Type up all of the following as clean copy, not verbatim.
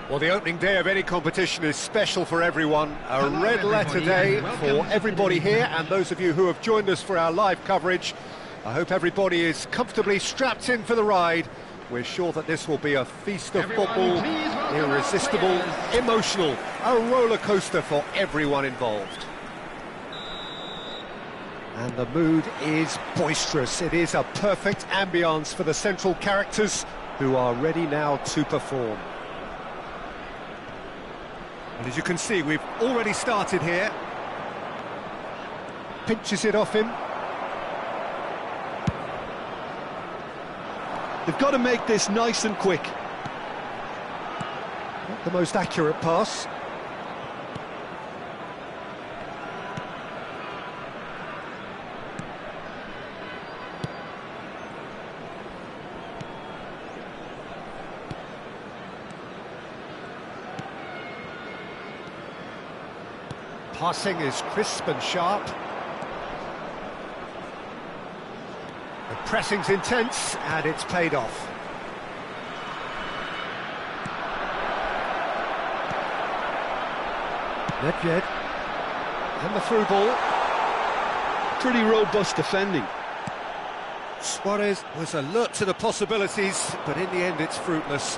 Well, the opening day of any competition is special for everyone. A red letter day for everybody here, and those of you who have joined us for our live coverage. I hope everybody is comfortably strapped in for the ride. We're sure that this will be a feast of football, irresistible, emotional, a roller coaster for everyone involved. And the mood is boisterous. It is a perfect ambience for the central characters who are ready now to perform. And as you can see, we've already started here. Pinches it off him. They've got to make this nice and quick. Not the most accurate pass. Passing is crisp and sharp. The pressing's intense, and it's paid off. Nedved. And the through ball. Pretty robust defending. Suarez was alert to the possibilities, but in the end it's fruitless.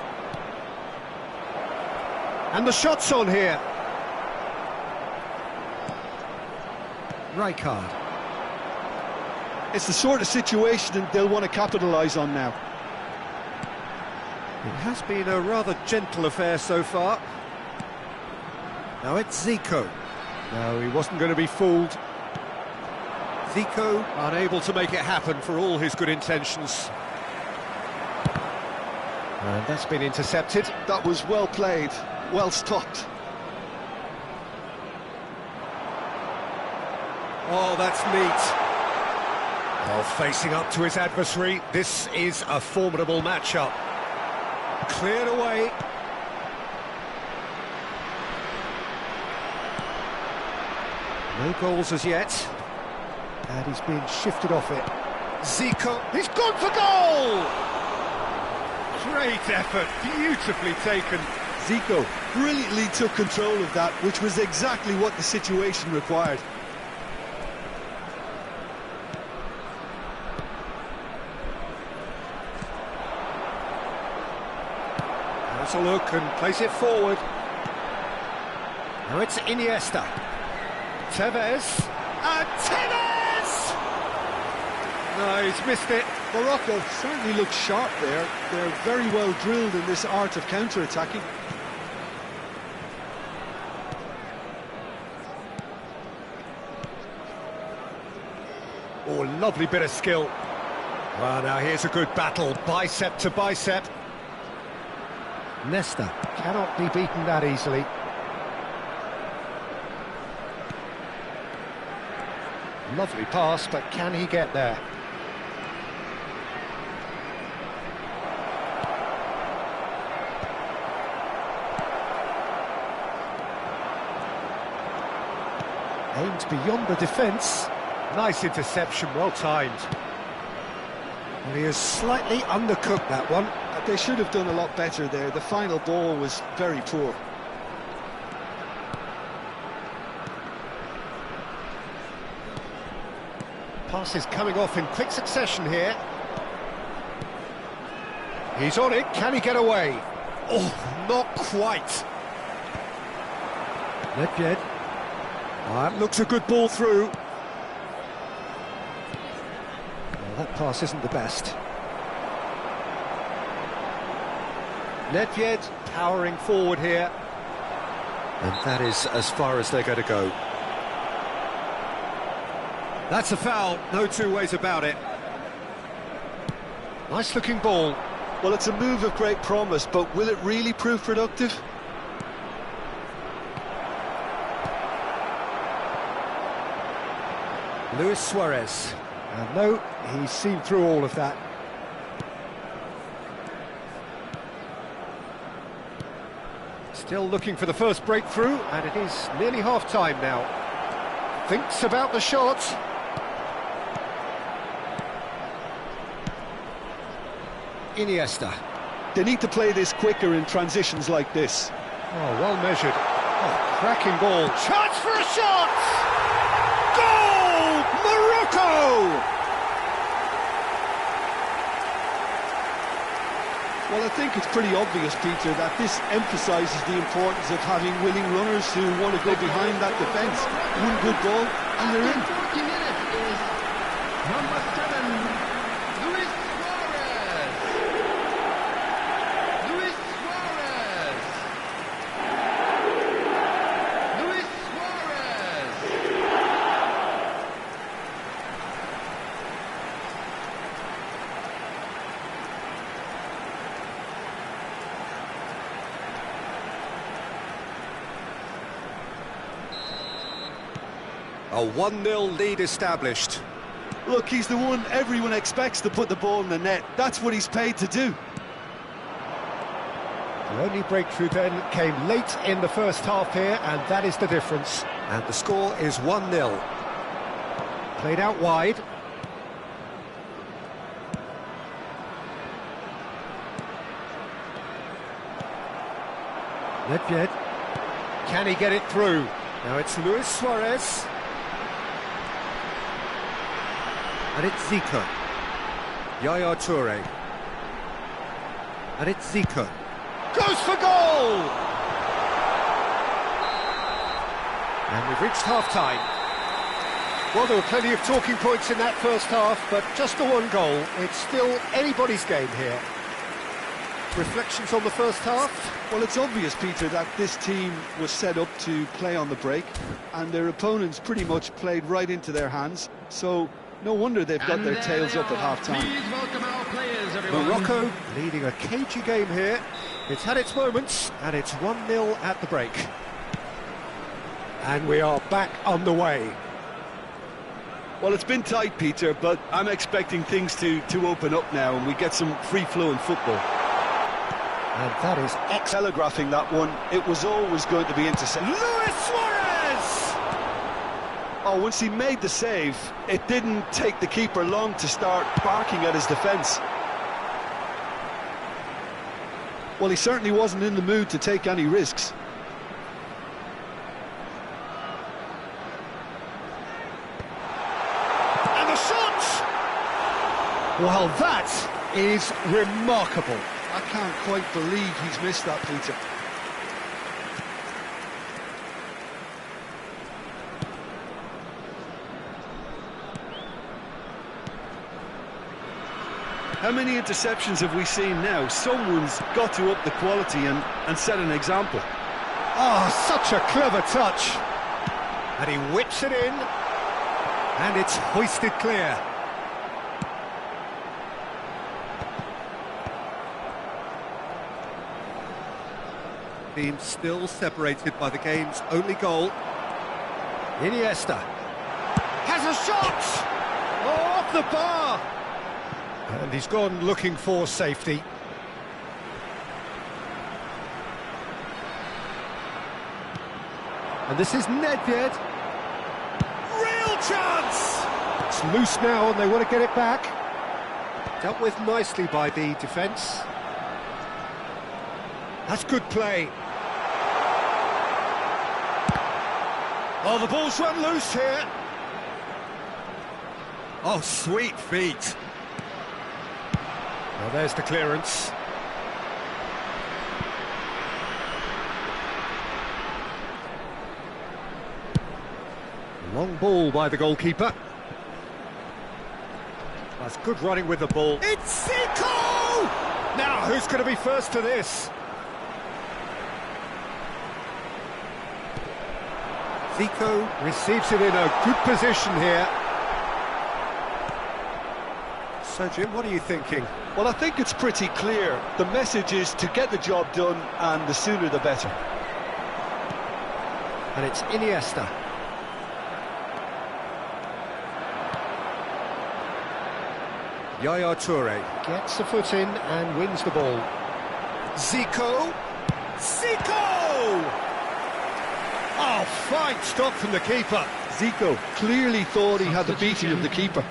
And the shot's on here. Rijkaard. It's the sort of situation they'll want to capitalise on now. It has been a rather gentle affair so far. Now it's Zico. No, he wasn't going to be fooled. Zico unable to make it happen for all his good intentions. And that's been intercepted. That was well played, well stopped. Oh, that's neat. Well, facing up to his adversary, this is a formidable matchup. Cleared away. No goals as yet. And he's being shifted off it. Zico, he's gone for goal! Great effort, beautifully taken. Zico brilliantly took control of that, which was exactly what the situation required. Has a look and plays it forward. Now it's Iniesta. Tevez. And Tevez! No, he's missed it. Morocco certainly looks sharp there. They're very well drilled in this art of counter-attacking. Oh, lovely bit of skill. Well, now here's a good battle, bicep to bicep. Nesta cannot be beaten that easily. Lovely pass, but can he get there? Aimed beyond the defence. Nice interception, well timed. Well, he has slightly undercooked that one. They should have done a lot better there. The final ball was very poor. Passes coming off in quick succession here. He's on it, can he get away? Oh, not quite. Nedved. That looks a good ball through. Well, that pass isn't the best. Nedved powering forward here. And that is as far as they're going to go. That's a foul, no two ways about it. Nice looking ball. Well, it's a move of great promise, but will it really prove productive? Luis Suarez. And no, he's seen through all of that. Still looking for the first breakthrough, and it is nearly half-time now. Thinks about the shot. Iniesta. They need to play this quicker in transitions like this. Oh, well measured. Oh, cracking ball. Chance for a shot! Goal! Morocco! Well, I think it's pretty obvious, Peter, that this emphasises the importance of having willing runners who want to go behind that defence. One good goal, and they're in. 40 minutes is number 7, Luis Suarez. Luis Suarez. Luis Suarez. A 1-0 lead established. Look, he's the one everyone expects to put the ball in the net. That's what he's paid to do. The only breakthrough then came late in the first half here, and that is the difference. And the score is 1-0. Played out wide. Nedved. Can he get it through? Now it's Luis Suarez. And it's Zico. Yaya Toure. And it's Zico. Goes for goal! And we've reached half-time. Well, there were plenty of talking points in that first half, but just the one goal. It's still anybody's game here. Reflections on the first half? Well, it's obvious, Peter, that this team was set up to play on the break, and their opponents pretty much played right into their hands, so no wonder they've got their tails up at half-time. Please welcome our players, everyone. Morocco leading a cagey game here. It's had its moments, and it's 1-0 at the break. And we are back underway. Well, it's been tight, Peter, but I'm expecting things to open up now, and we get some free-flowing football. And that is Telegraphing that one, it was always going to be intercepted. Luis Suarez! Oh, once he made the save, it didn't take the keeper long to start barking at his defence. Well, he certainly wasn't in the mood to take any risks. And the shot! Well, that is remarkable. I can't quite believe he's missed that, Peter. How many interceptions have we seen now? Someone's got to up the quality and set an example. Oh, such a clever touch. And he whips it in. And it's hoisted clear. Team still separated by the game's only goal. Iniesta has a shot! Oh, off the bar! And he's gone looking for safety. And this is Nedved. Real chance! It's loose now and they want to get it back. Dealt with nicely by the defence. That's good play. Oh, the ball's run loose here. Oh, sweet feet. Well, there's the clearance. Long ball by the goalkeeper. That's good running with the ball. It's Zico! Now, who's going to be first to this? Zico receives it in a good position here. So, Jim, what are you thinking? Well, I think it's pretty clear. The message is to get the job done, and the sooner the better. And it's Iniesta. Yaya Toure gets a foot in and wins the ball. Zico! Zico! Oh, fine stop from the keeper. Zico clearly thought he had the beating of the keeper.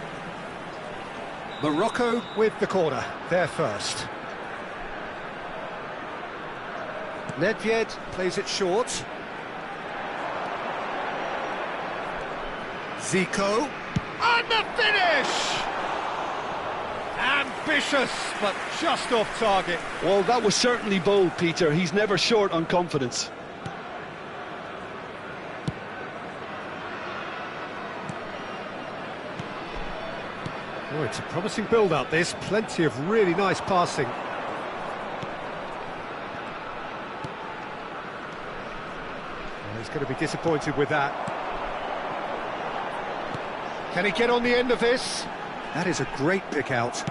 Morocco with the corner, they're first. Nedved plays it short. Zico. And the finish! Ambitious, but just off target. Well, that was certainly bold, Peter. He's never short on confidence. Oh, it's a promising build-up, this. Plenty of really nice passing. Well, he's going to be disappointed with that. Can he get on the end of this? That is a great pick-out.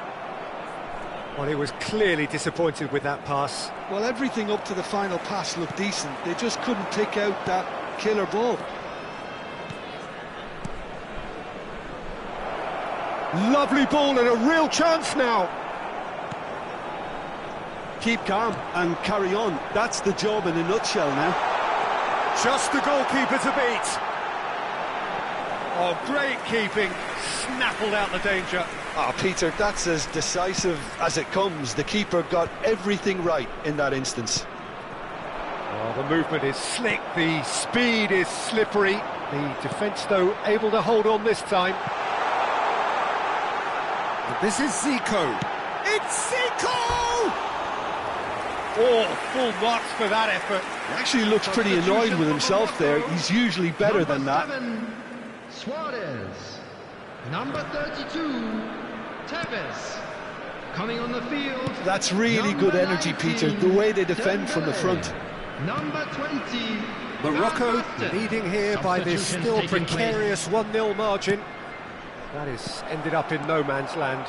Well, he was clearly disappointed with that pass. Well, everything up to the final pass looked decent. They just couldn't pick out that killer ball. Lovely ball and a real chance now. Keep calm and carry on. That's the job in a nutshell now. Just the goalkeeper to beat. Oh, great keeping. Snaffled out the danger. Ah, Peter, that's as decisive as it comes. The keeper got everything right in that instance. Oh, the movement is slick, the speed is slippery. The defence, though, able to hold on this time. But this is Zico. It's Zico! Oh, full marks for that effort. He actually looks pretty annoyed with himself there. He's usually better than that. Suarez. Number 32, Tevez. Coming on the field. That's really good energy, Peter, the way they defend from the front. Number 20. Morocco leading here by this still precarious 1-0 margin. That is ended up in no man's land.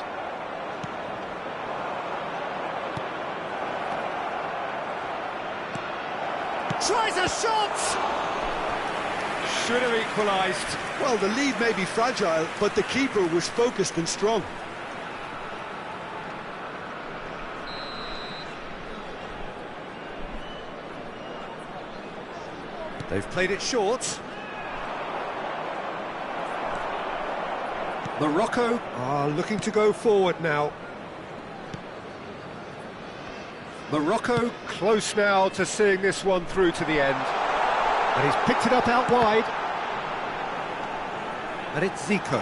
Tries a shot! Should have equalised. Well, the lead may be fragile, but the keeper was focused and strong. They've played it short. Morocco are looking to go forward now. Morocco close now to seeing this one through to the end. And he's picked it up out wide. And it's Zico.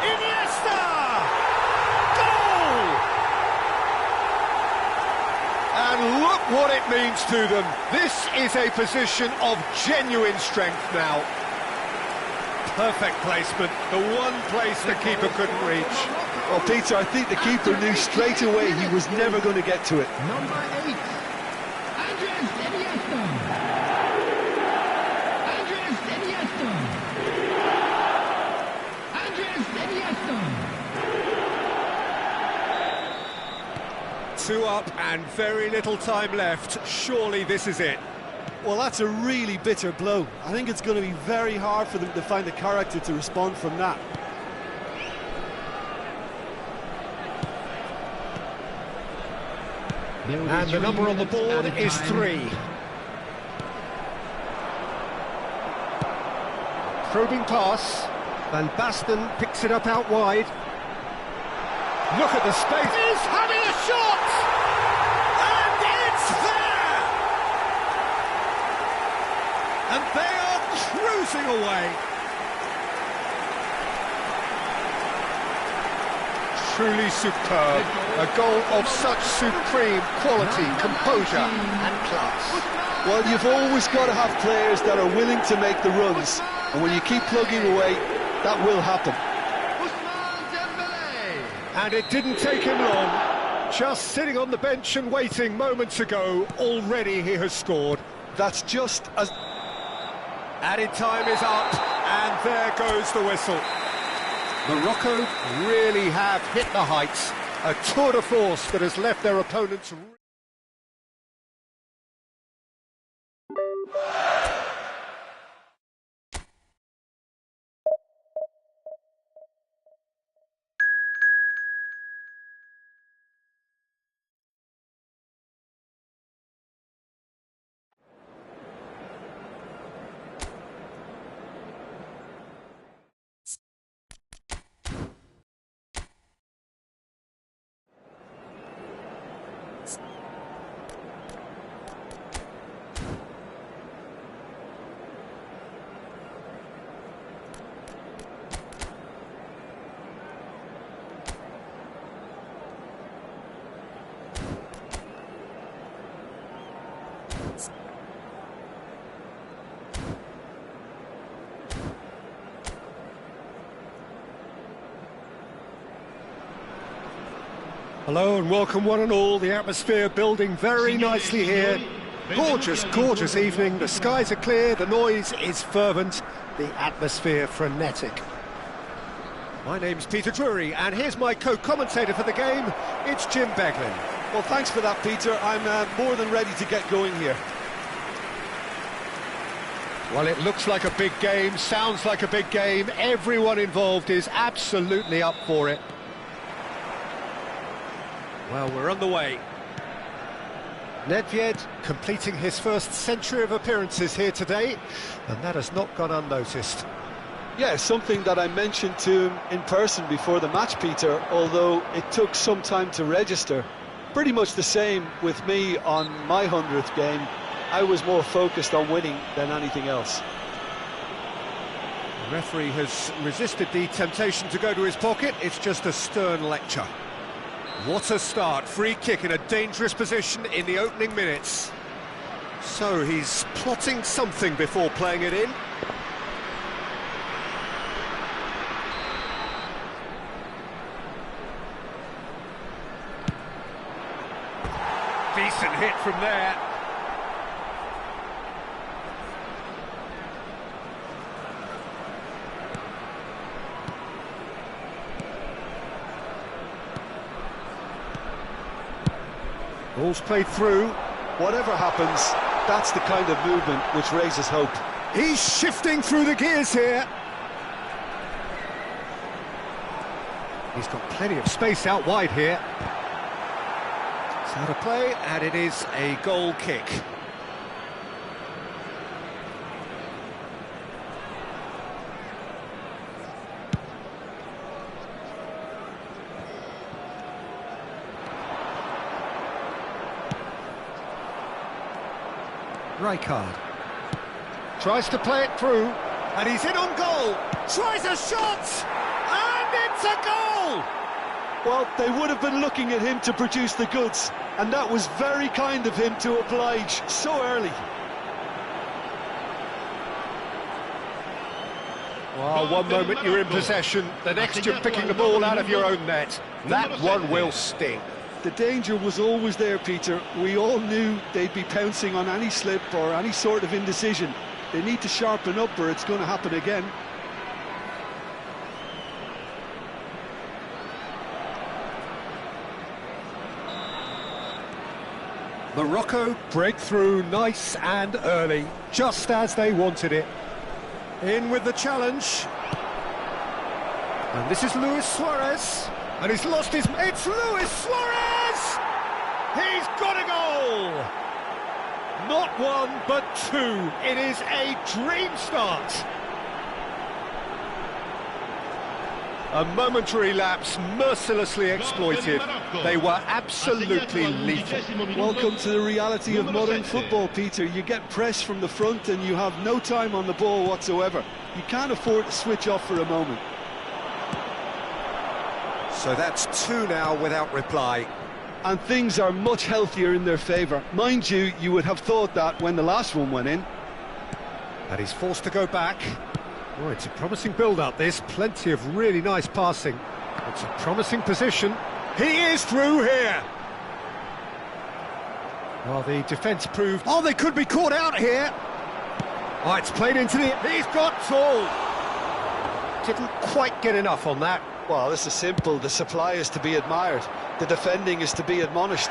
Iniesta! Goal! And look what it means to them. This is a position of genuine strength now. Perfect placement, the one place the keeper couldn't reach. Well, Peter, I think the keeper knew straight away he was never going to get to it. Number 8, Andres Iniesta. Andres Iniesta. Andres Iniesta. 2 up and very little time left. Surely this is it. Well, that's a really bitter blow. I think it's going to be very hard for them to find the character to respond from that. And the number on the board is 3. Probing pass. Van Basten picks it up out wide. Look at the space. He's having a shot! And it's there! And they are cruising away. Truly superb. A goal of such supreme quality, composure and class. Well, you've always got to have players that are willing to make the runs. And when you keep plugging away, that will happen. And it didn't take him long. Just sitting on the bench and waiting moments ago, already he has scored. That's just as... Added time is up, and there goes the whistle. Morocco really have hit the heights. A tour de force that has left their opponents... Hello and welcome one and all. The atmosphere building very nicely here. Gorgeous, gorgeous evening. The skies are clear, the noise is fervent, the atmosphere frenetic. My name's Peter Drury, and here's my co-commentator for the game. It's Jim Beglin. Well, thanks for that, Peter. I'm more than ready to get going here. Well, it looks like a big game, sounds like a big game. Everyone involved is absolutely up for it. Well, we're on the way. Nedved completing his first century of appearances here today, and that has not gone unnoticed. Yeah, something that I mentioned to him in person before the match, Peter, although it took some time to register. Pretty much the same with me on my 100th game. I was more focused on winning than anything else. The referee has resisted the temptation to go to his pocket. It's just a stern lecture. What a start. Free kick in a dangerous position in the opening minutes. So he's plotting something before playing it in. Decent hit from there. Ball's played through. Whatever happens, that's the kind of movement which raises hope. He's shifting through the gears here. He's got plenty of space out wide here. It's out of play, and it is a goal kick. Rijkaard tries to play it through, and he's in on goal. Tries a shot, and it's a goal! Well, they would have been looking at him to produce the goods, and that was very kind of him to oblige so early. Well, one moment you're in possession, the next you're picking the ball out of your own net. That one will sting. The danger was always there, Peter. We all knew they'd be pouncing on any slip or any sort of indecision. They need to sharpen up or it's going to happen again. Morocco break through nice and early, just as they wanted it. In with the challenge. And this is Luis Suarez. And he's lost his... It's Luis Suarez! He's got a goal! Not one, but two. It is a dream start. A momentary lapse, mercilessly exploited. They were absolutely lethal. Welcome to the reality of modern football, Peter. You get press from the front and you have no time on the ball whatsoever. You can't afford to switch off for a moment. So that's two now without reply. And things are much healthier in their favour. Mind you, you would have thought that when the last one went in. And he's forced to go back. Oh, it's a promising build-up, this. Plenty of really nice passing. It's a promising position. He is through here! Well, the defence proved... Oh, they could be caught out here! Oh, it's played into the... He's got full! Didn't quite get enough on that. Well, this is simple. The supply is to be admired. The defending is to be admonished.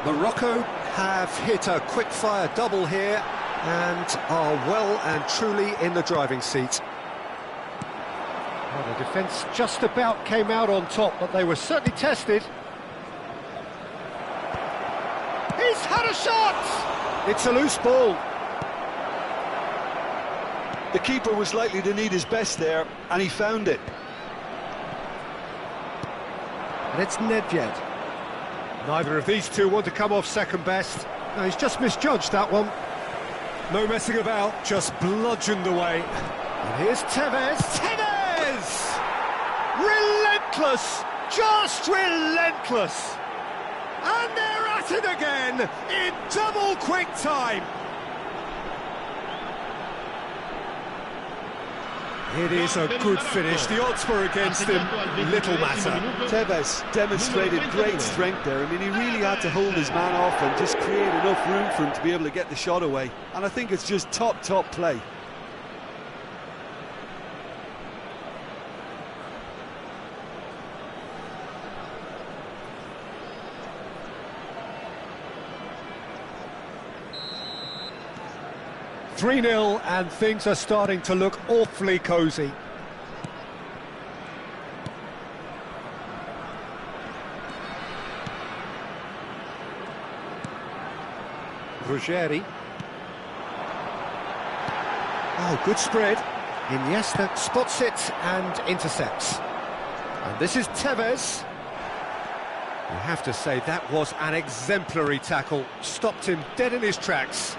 Morocco have hit a quick-fire double here and are well and truly in the driving seat. Well, the defence just about came out on top, but they were certainly tested. He's had a shot! It's a loose ball. The keeper was likely to need his best there, and he found it. And it's Nedved. Neither of these two want to come off second best. No, he's just misjudged that one. No messing about, just bludgeoned away. And here's Tevez. Tevez! Relentless! Just relentless! And they're at it again in double quick time. It is a good finish. The odds were against him. Little matter. Tevez demonstrated great strength there. I mean, he really had to hold his man off and just create enough room for him to be able to get the shot away. And I think it's just top play. "3-0 and things are starting to look awfully cosy. Ruggeri. Oh, good spread. Iniesta spots it and intercepts. And this is Tevez. You have to say that was an exemplary tackle. Stopped him dead in his tracks.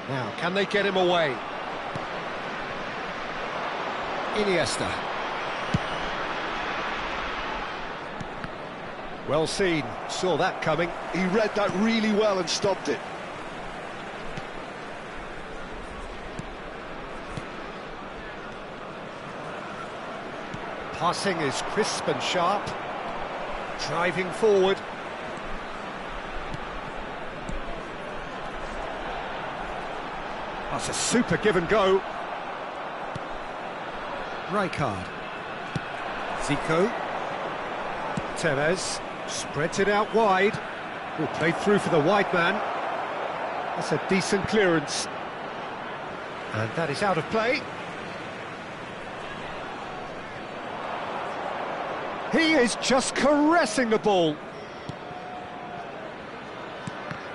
Now, can they get him away? Iniesta. Well seen, saw that coming. He read that really well and stopped it. Passing is crisp and sharp. Driving forward. That's a super give and go. Rijkaard. Zico. Tevez spreads it out wide. Oh, played through for the wide man. That's a decent clearance. And that is out of play. He is just caressing the ball.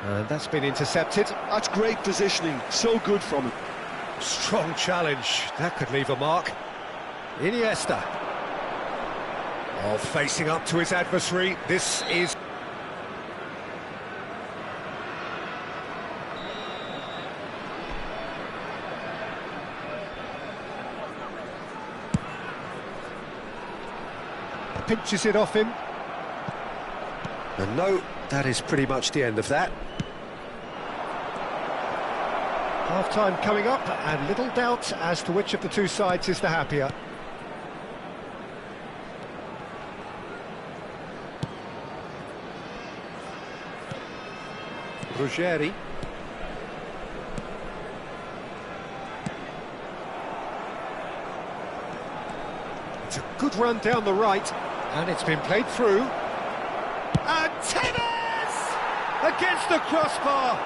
And that's been intercepted. That's great positioning, so good from him. Strong challenge, that could leave a mark. Iniesta. Oh, facing up to his adversary, this is... Pinches it off him. And no, that is pretty much the end of that. Half-time coming up, and little doubt as to which of the two sides is the happier. Ruggeri. It's a good run down the right, and it's been played through. And Tevez against the crossbar.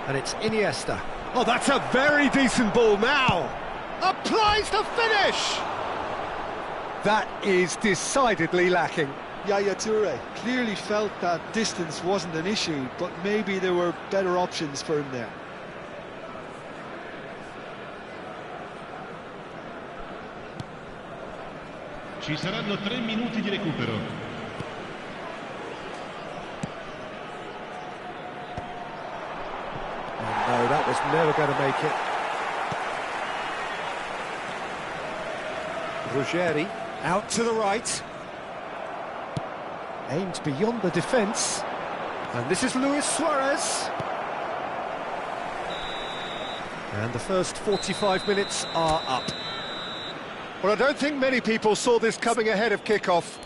And it's Iniesta. Oh, that's a very decent ball now. Applies the finish. That is decidedly lacking. Yaya Toure clearly felt that distance wasn't an issue, but maybe there were better options for him there. Ci saranno 3 minuti di recupero. Oh, no, that was never going to make it. Ruggeri out to the right. Aimed beyond the defence. And this is Luis Suarez. And the first 45 minutes are up. Well, I don't think many people saw this coming ahead of kick-off.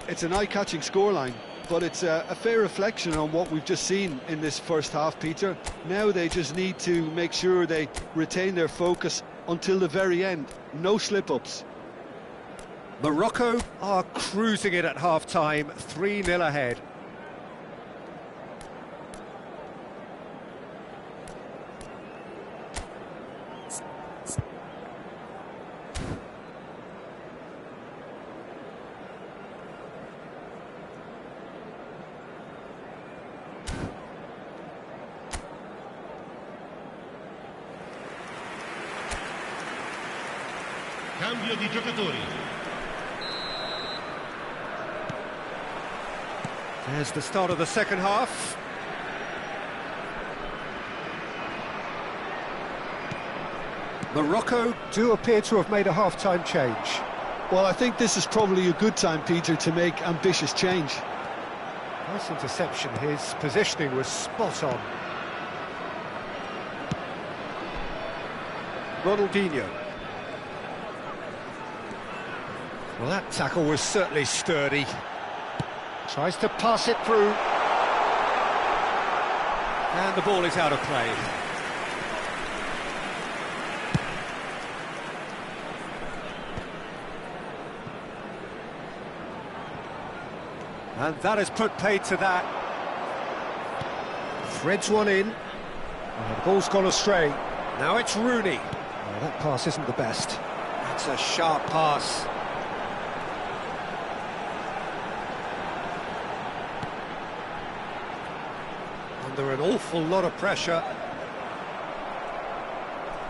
It's an eye-catching scoreline, but it's a fair reflection on what we've just seen in this first half, Peter. Now they just need to make sure they retain their focus until the very end. No slip-ups. Morocco are cruising it at half-time, 3-0 ahead. Cambio di giocatori. There's the start of the second half. Morocco do appear to have made a half-time change. Well, I think this is probably a good time, Peter, to make ambitious change. Nice interception, his positioning was spot on. Ronaldinho. Well, that tackle was certainly sturdy. Tries to pass it through. And the ball is out of play. And that has put paid to that. Threads one in. And the ball's gone astray. Now it's Rooney. Oh, that pass isn't the best. That's a sharp pass. Under an awful lot of pressure.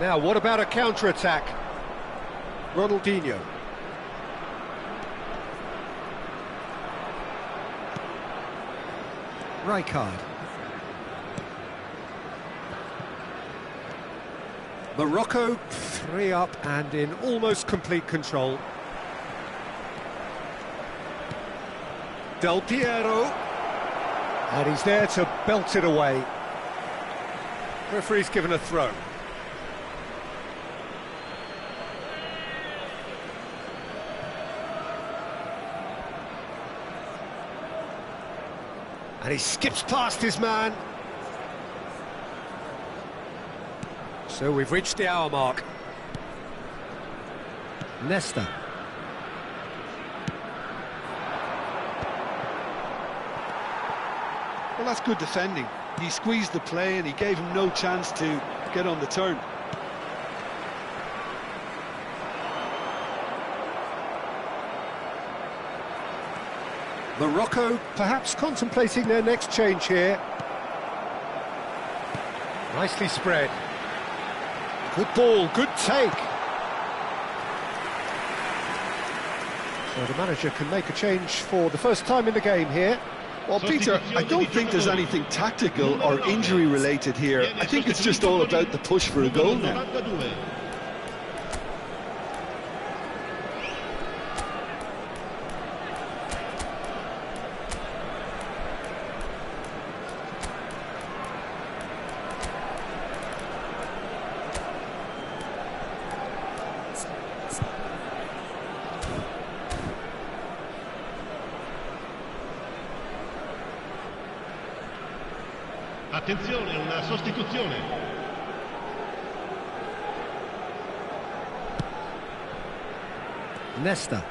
Now, what about a counter-attack? Ronaldinho. Rijkaard. Morocco 3 up and in almost complete control. Del Piero. And he's there to belt it away. Referee's given a throw. And he skips past his man. So we've reached the hour mark. Nesta. Well, that's good defending. He squeezed the play and he gave him no chance to get on the turn. Morocco perhaps contemplating their next change here. Nicely spread. Good ball, good take. So the manager can make a change for the first time in the game here. Well, Peter, I don't think there's anything tactical or injury related here. I think it's just all about the push for a goal now. Attenzione, una sostituzione. Nesta.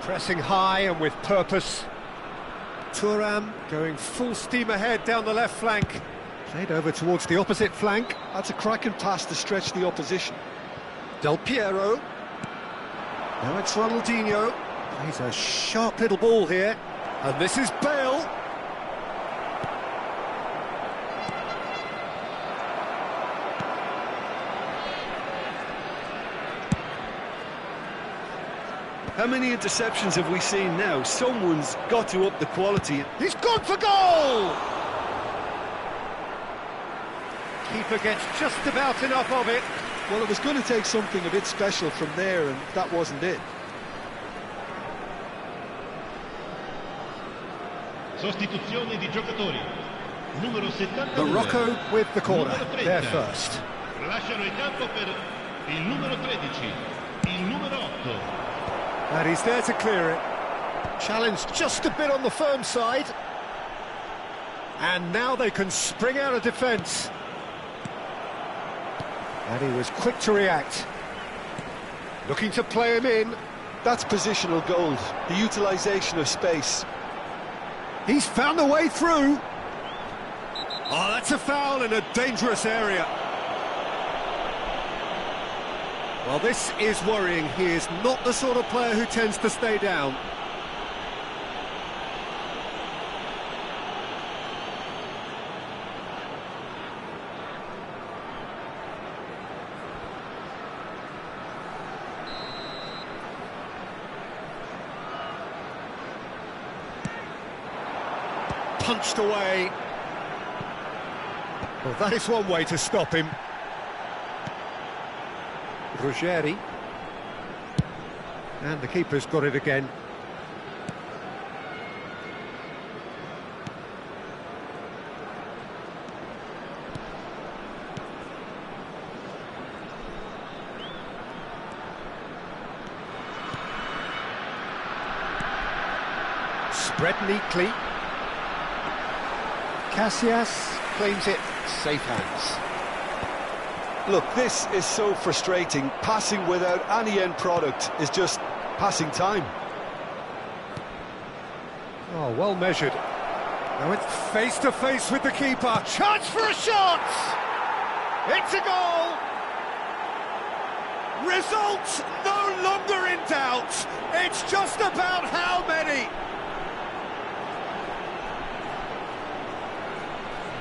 Pressing high and with purpose. Thuram going full steam ahead down the left flank. Played over towards the opposite flank. That's a cracking pass to stretch the opposition. Del Piero. Now it's Ronaldinho. He's a sharp little ball here. And this is Bale. How many interceptions have we seen now? Someone's got to up the quality. He's gone for goal! Keeper gets just about enough of it. Well, it was going to take something a bit special from there, and that wasn't it. Sostituzione di giocatori. Numero 72. Morocco with the corner. They're first. Lasciano il campo per il numero 13, il numero 8. And he's there to clear it. Challenged just a bit on the firm side. And now they can spring out of defence. And he was quick to react. Looking to play him in. That's positional gold, the utilisation of space. He's found a way through. Oh, that's a foul in a dangerous area. Well, this is worrying. He is not the sort of player who tends to stay down. Punched away. Well, that is one way to stop him. Ruggeri. And the keeper's got it again. Spread neatly. Casillas claims it, safe hands. Look, this is so frustrating. Passing without any end product is just passing time. Oh, well measured. Now it's face to face with the keeper. Chance for a shot! It's a goal! Result no longer in doubt. It's just about how many.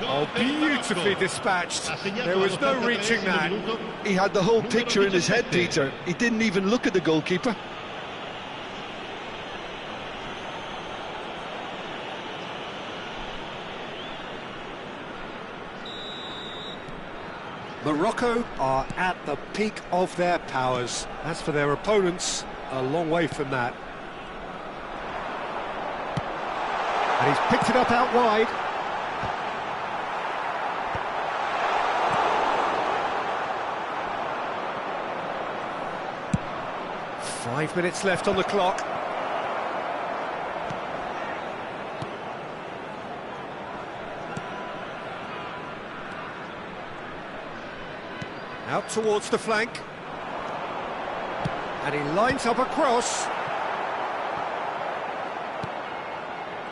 Oh, beautifully dispatched. There was no reaching that. He had the whole picture in his head, Peter. He didn't even look at the goalkeeper. Morocco are at the peak of their powers. As for their opponents, a long way from that. And he's picked it up out wide. Five minutes left on the clock. Out towards the flank. And he lines up a cross.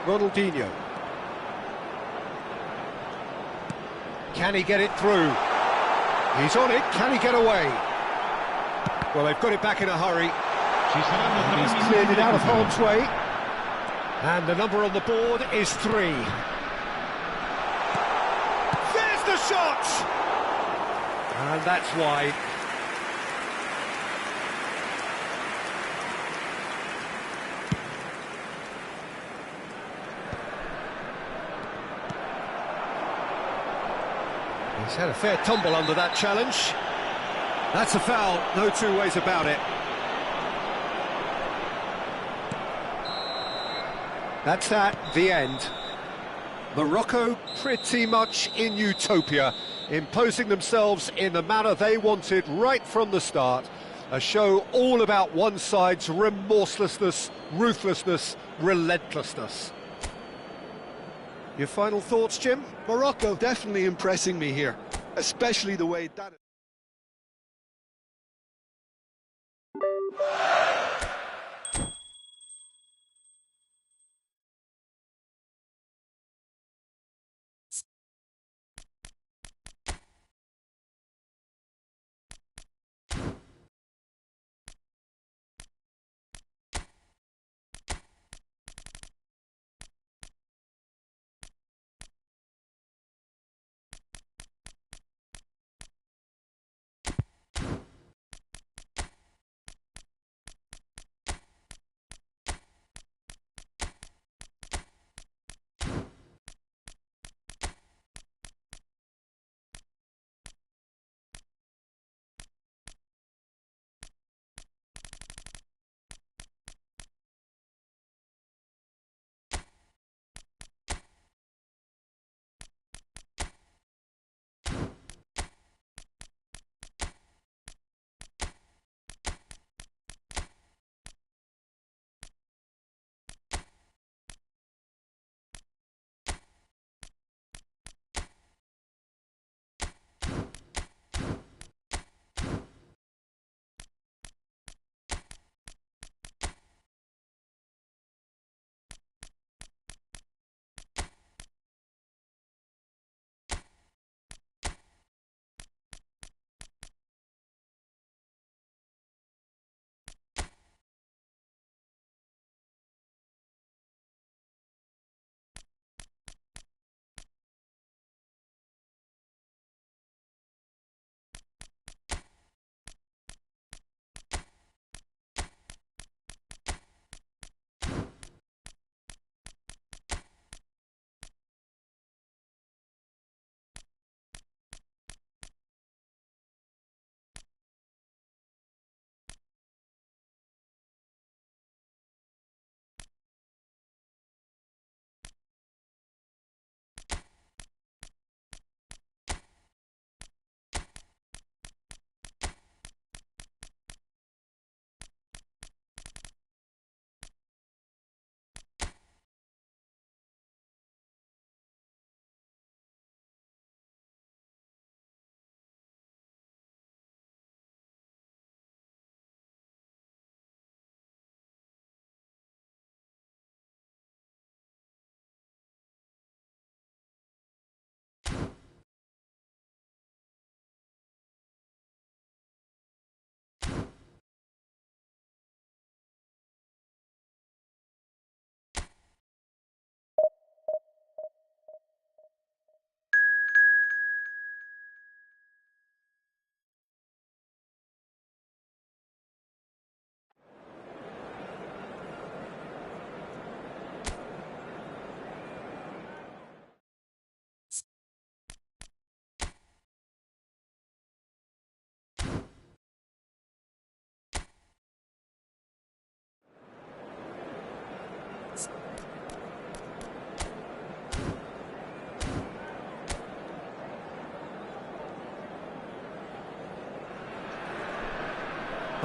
Ronaldinho. Can he get it through? He's on it, can he get away? Well, they've got it back in a hurry. He's cleared it out of harm's way. And the number on the board is 3. There's the shot! And that's wide. He's had a fair tumble under that challenge. That's a foul, no two ways about it. That's that, the end. Morocco pretty much in utopia, imposing themselves in the manner they wanted right from the start. A show all about one side's remorselessness, ruthlessness, relentlessness. Your final thoughts, Jim? Morocco definitely impressing me here, especially the way that...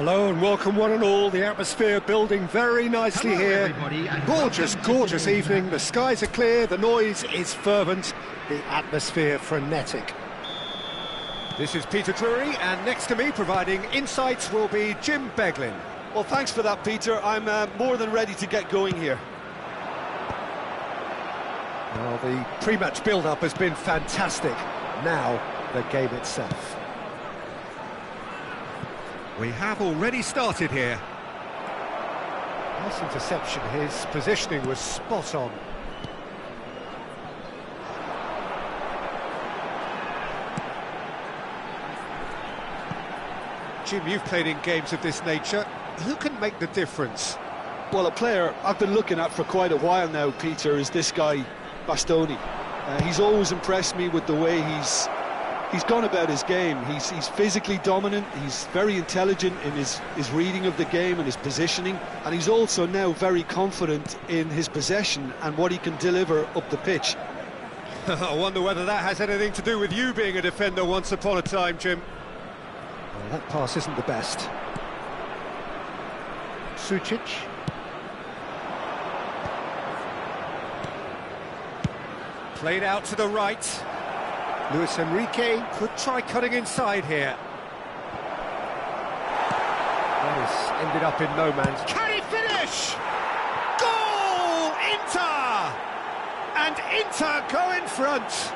Hello and welcome one and all. The atmosphere building very nicely here. Gorgeous, gorgeous evening. The skies are clear, the noise is fervent, the atmosphere frenetic. This is Peter Drury, and next to me providing insights will be Jim Beglin. Well, thanks for that, Peter. I'm more than ready to get going here. Well, the pre-match build-up has been fantastic. Now, the game itself. We have already started here. Nice interception, his positioning was spot on. Jim, you've played in games of this nature. Who can make the difference? Well, a player I've been looking at for quite a while now, Peter, is this guy, Bastoni. He's always impressed me with the way he's gone about his game. He's physically dominant, he's very intelligent in his reading of the game and his positioning, and he's also now very confident in his possession and what he can deliver up the pitch. I wonder whether that has anything to do with you being a defender once upon a time, Jim. Well, that pass isn't the best. Sucic. Played out to the right. Luis Enrique could try cutting inside here. That has ended up in no man's... Can he finish? Goal! Inter! And Inter go in front.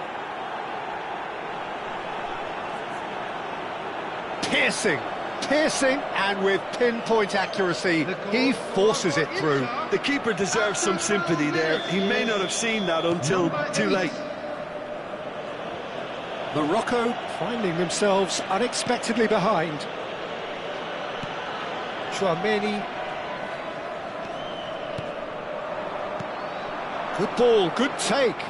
Piercing, and with pinpoint accuracy, he forces it through. The keeper deserves some sympathy there. He may not have seen that until too late. Morocco finding themselves unexpectedly behind. Chouameni. Good ball, good take.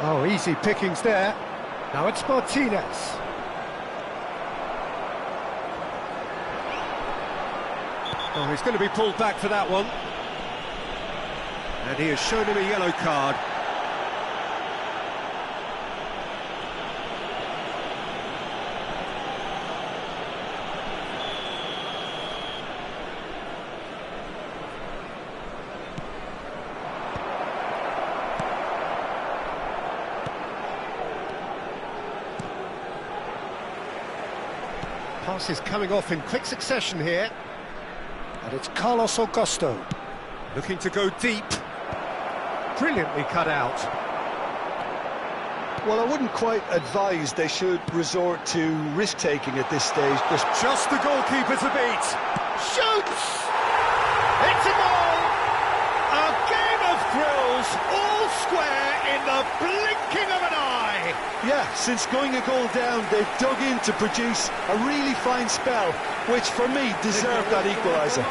Oh, easy pickings there. Now it's Martinez. Oh, he's going to be pulled back for that one. And he has shown him a yellow card. Passes coming off in quick succession here. And it's Carlos Augusto. Looking to go deep. Brilliantly cut out. Well, I wouldn't quite advise they should resort to risk-taking at this stage. There's just the goalkeeper to beat. Shoots! It's a goal! A game of thrills, all square in the blinking of an eye. Yeah, since going a goal down, they've dug in to produce a really fine spell, which for me deserved that equaliser.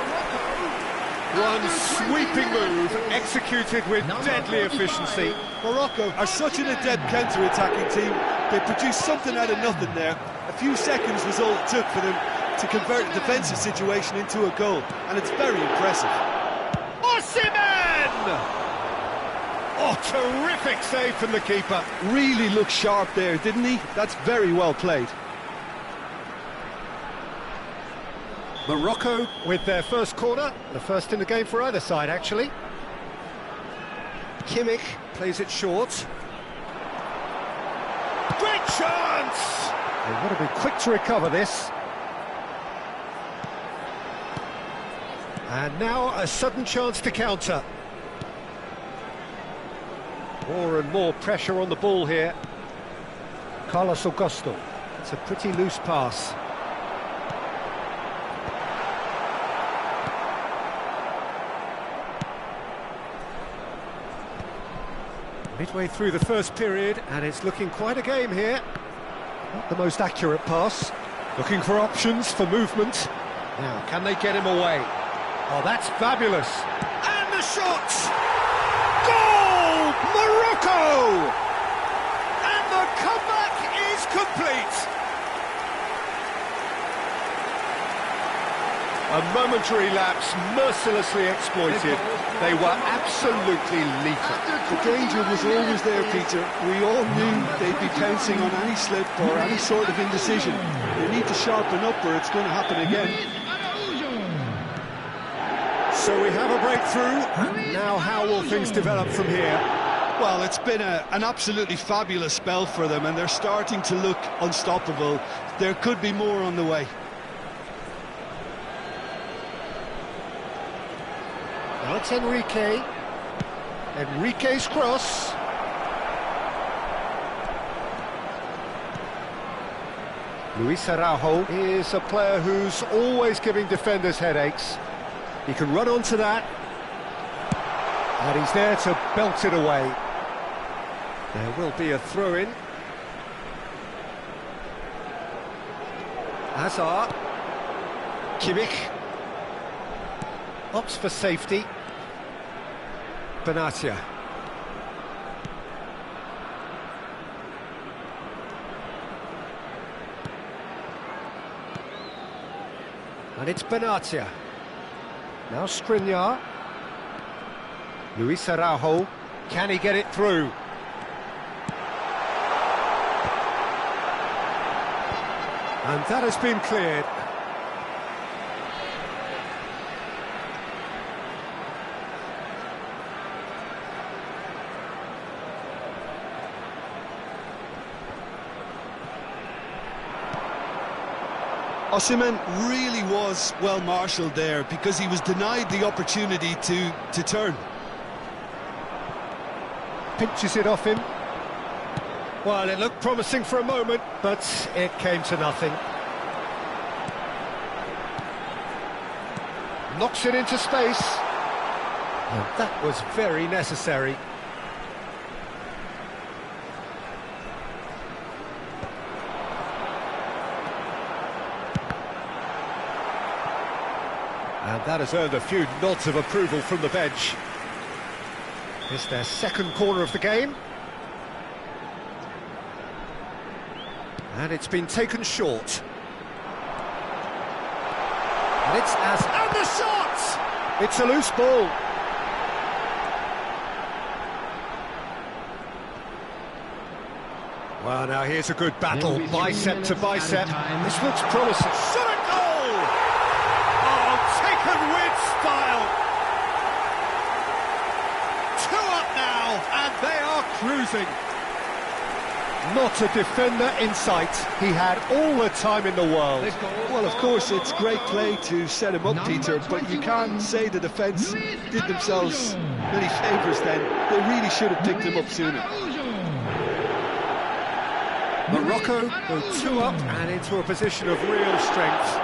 One sweeping move, executed with deadly efficiency. Morocco are such an adept counter-attacking team. They produced something out of nothing there. A few seconds was all it took for them to convert a defensive situation into a goal, and it's very impressive. Osimhen! Oh, terrific save from the keeper. Really looked sharp there, didn't he? That's very well played. Morocco with their first corner, the first in the game for either side, actually. Kimmich plays it short. Great chance! They've got to be quick to recover this. And now a sudden chance to counter. More and more pressure on the ball here. Carlos Augusto. It's a pretty loose pass. Midway through the first period, and it's looking quite a game here. Not the most accurate pass. Looking for options for movement. Now, can they get him away? Oh, that's fabulous. And the shot! Goal! Morocco! And the comeback is complete. A momentary lapse, mercilessly exploited. They were absolutely lethal. The danger was always there, Peter. We all knew they'd be pouncing on any slip or any sort of indecision. They need to sharpen up or it's going to happen again. So we have a breakthrough. Now how will things develop from here? Well, it's been an absolutely fabulous spell for them and they're starting to look unstoppable. There could be more on the way. Now it's Enrique. Enrique's cross. Luis Araujo is a player who's always giving defenders headaches. He can run onto that. And he's there to belt it away. There will be a throw-in. Hazard. Kimmich. Opts for safety. Benatia. And it's Benatia. Now Skriniar. Luis Araujo. Can he get it through? And that has been cleared. Osimhen really was well marshalled there because he was denied the opportunity to turn. Pinches it off him. Well, it looked promising for a moment, but it came to nothing. Knocks it into space. And that was very necessary. And that has earned a few nods of approval from the bench. It's their second corner of the game. And it's been taken short. And it's and the shot! It's a loose ball. Well, now here's a good battle, bicep to bicep. This looks promising. Shot a goal! Oh, taken with style. 2 up now, and they are cruising. Not a defender in sight. He had all the time in the world. Well, of course, it's great play to set him up, Peter, but you can't say the defence did themselves many favours then. They really should have picked him up sooner. Morocco go 2 up and into a position of real strength.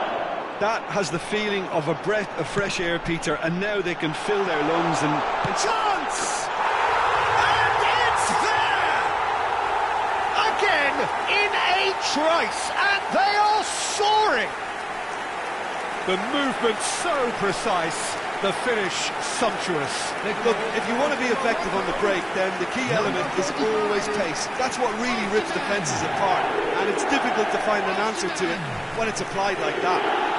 That has the feeling of a breath of fresh air, Peter, and now they can fill their lungs and chance! And it's there! Again, in a trice, and they are soaring! The movement so precise, the finish sumptuous. Look, if you want to be effective on the break, then the key element is always pace. That's what really rips defences apart, and it's difficult to find an answer to it when it's applied like that.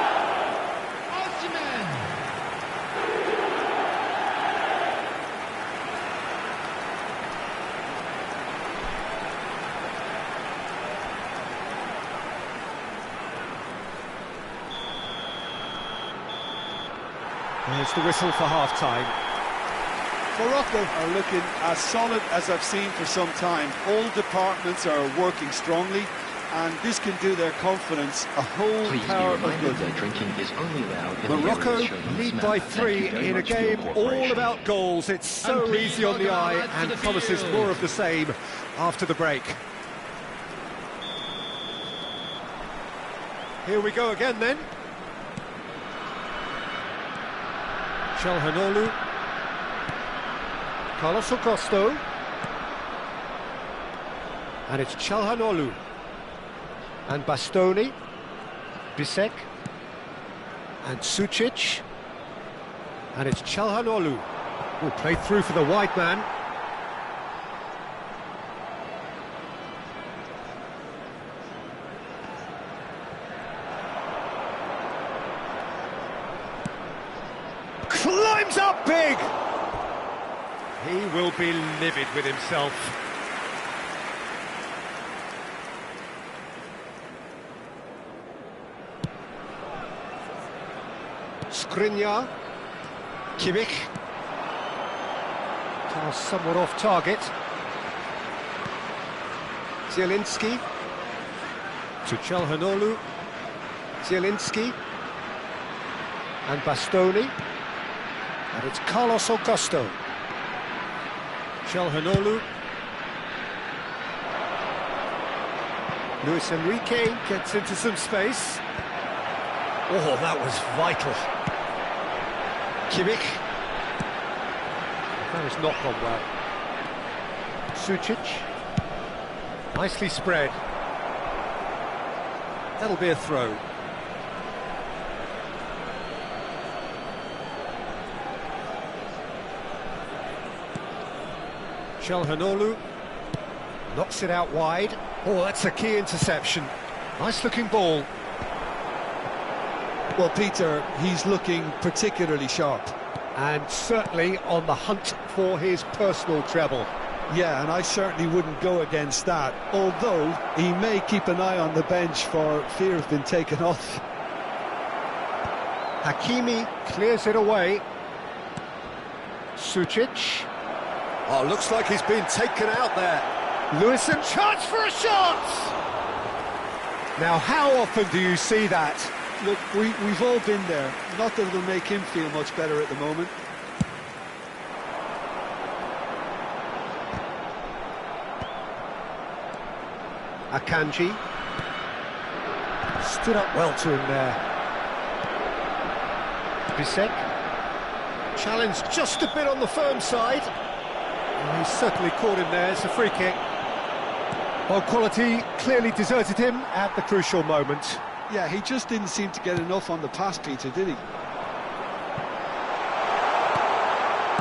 There's the whistle for half-time. Morocco are looking as solid as I've seen for some time. All departments are working strongly, and this can do their confidence a whole power of good. Drinking is only allowed in Morocco lead by 3 in a game all about goals. It's so easy on the eye and promises more of the same after the break. Here we go again then. Çalhanoğlu, Carlos Augusto, and it's Çalhanoğlu, and Bastoni, Bisek, and Sucic, and it's Çalhanoğlu, who played through for the wide man. Climbs up big! He will be livid with himself. Skriniar. Kimmich. Tossed somewhat off target. Zielinski. To Çalhanoğlu. Zielinski. And Bastoni. And it's Carlos Augusto. Çalhanoğlu. Luis Enrique gets into some space. Oh, that was vital. Kimmich. That has not gone well. Sučić. Nicely spread. That'll be a throw. Çalhanoğlu knocks it out wide. Oh, that's a key interception. Nice looking ball. Well, Peter, he's looking particularly sharp. And certainly on the hunt for his personal treble. Yeah, and I certainly wouldn't go against that, although he may keep an eye on the bench for fear of being taken off. Hakimi clears it away. Sučić. Oh, looks like he's been taken out there. Lewison, chance for a shot! Now, how often do you see that? Look, we've all been there. Not that it'll make him feel much better at the moment. Akanji. Stood up well to him there. Bisek. Challenged just a bit on the firm side. Well, he's certainly caught him there. It's a free kick. Well, quality clearly deserted him at the crucial moment. Yeah, he just didn't seem to get enough on the pass, Peter, did he?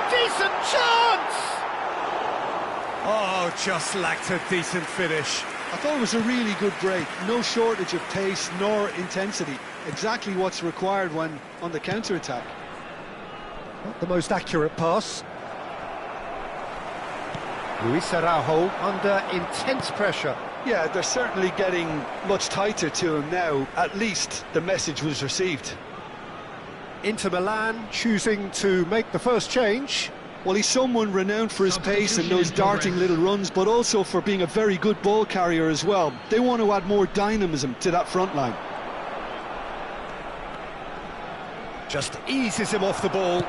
Decent chance! Oh, just lacked a decent finish. I thought it was a really good break. No shortage of pace nor intensity. Exactly what's required when on the counter-attack. Not the most accurate pass. Luis Araujo under intense pressure. Yeah, they're certainly getting much tighter to him now. At least the message was received. Inter Milan choosing to make the first change. Well, he's someone renowned for his pace and those darting little runs, but also for being a very good ball carrier as well. They want to add more dynamism to that front line. Just eases him off the ball.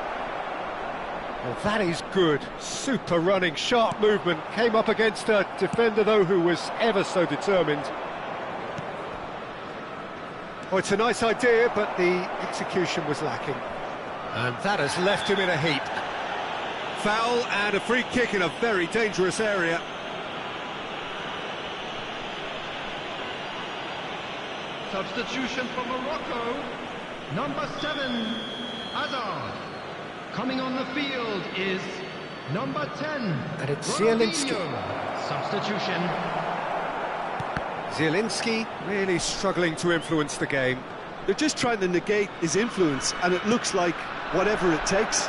Well, that is good. Super running, sharp movement. Came up against a defender, though, who was ever so determined. Oh, it's a nice idea, but the execution was lacking. And that has left him in a heap. Foul and a free kick in a very dangerous area. Substitution for Morocco. Number 7, Hazard. Coming on the field is number 10. And it's Zielinski. Substitution. Zielinski really struggling to influence the game. They're just trying to negate his influence, and it looks like whatever it takes.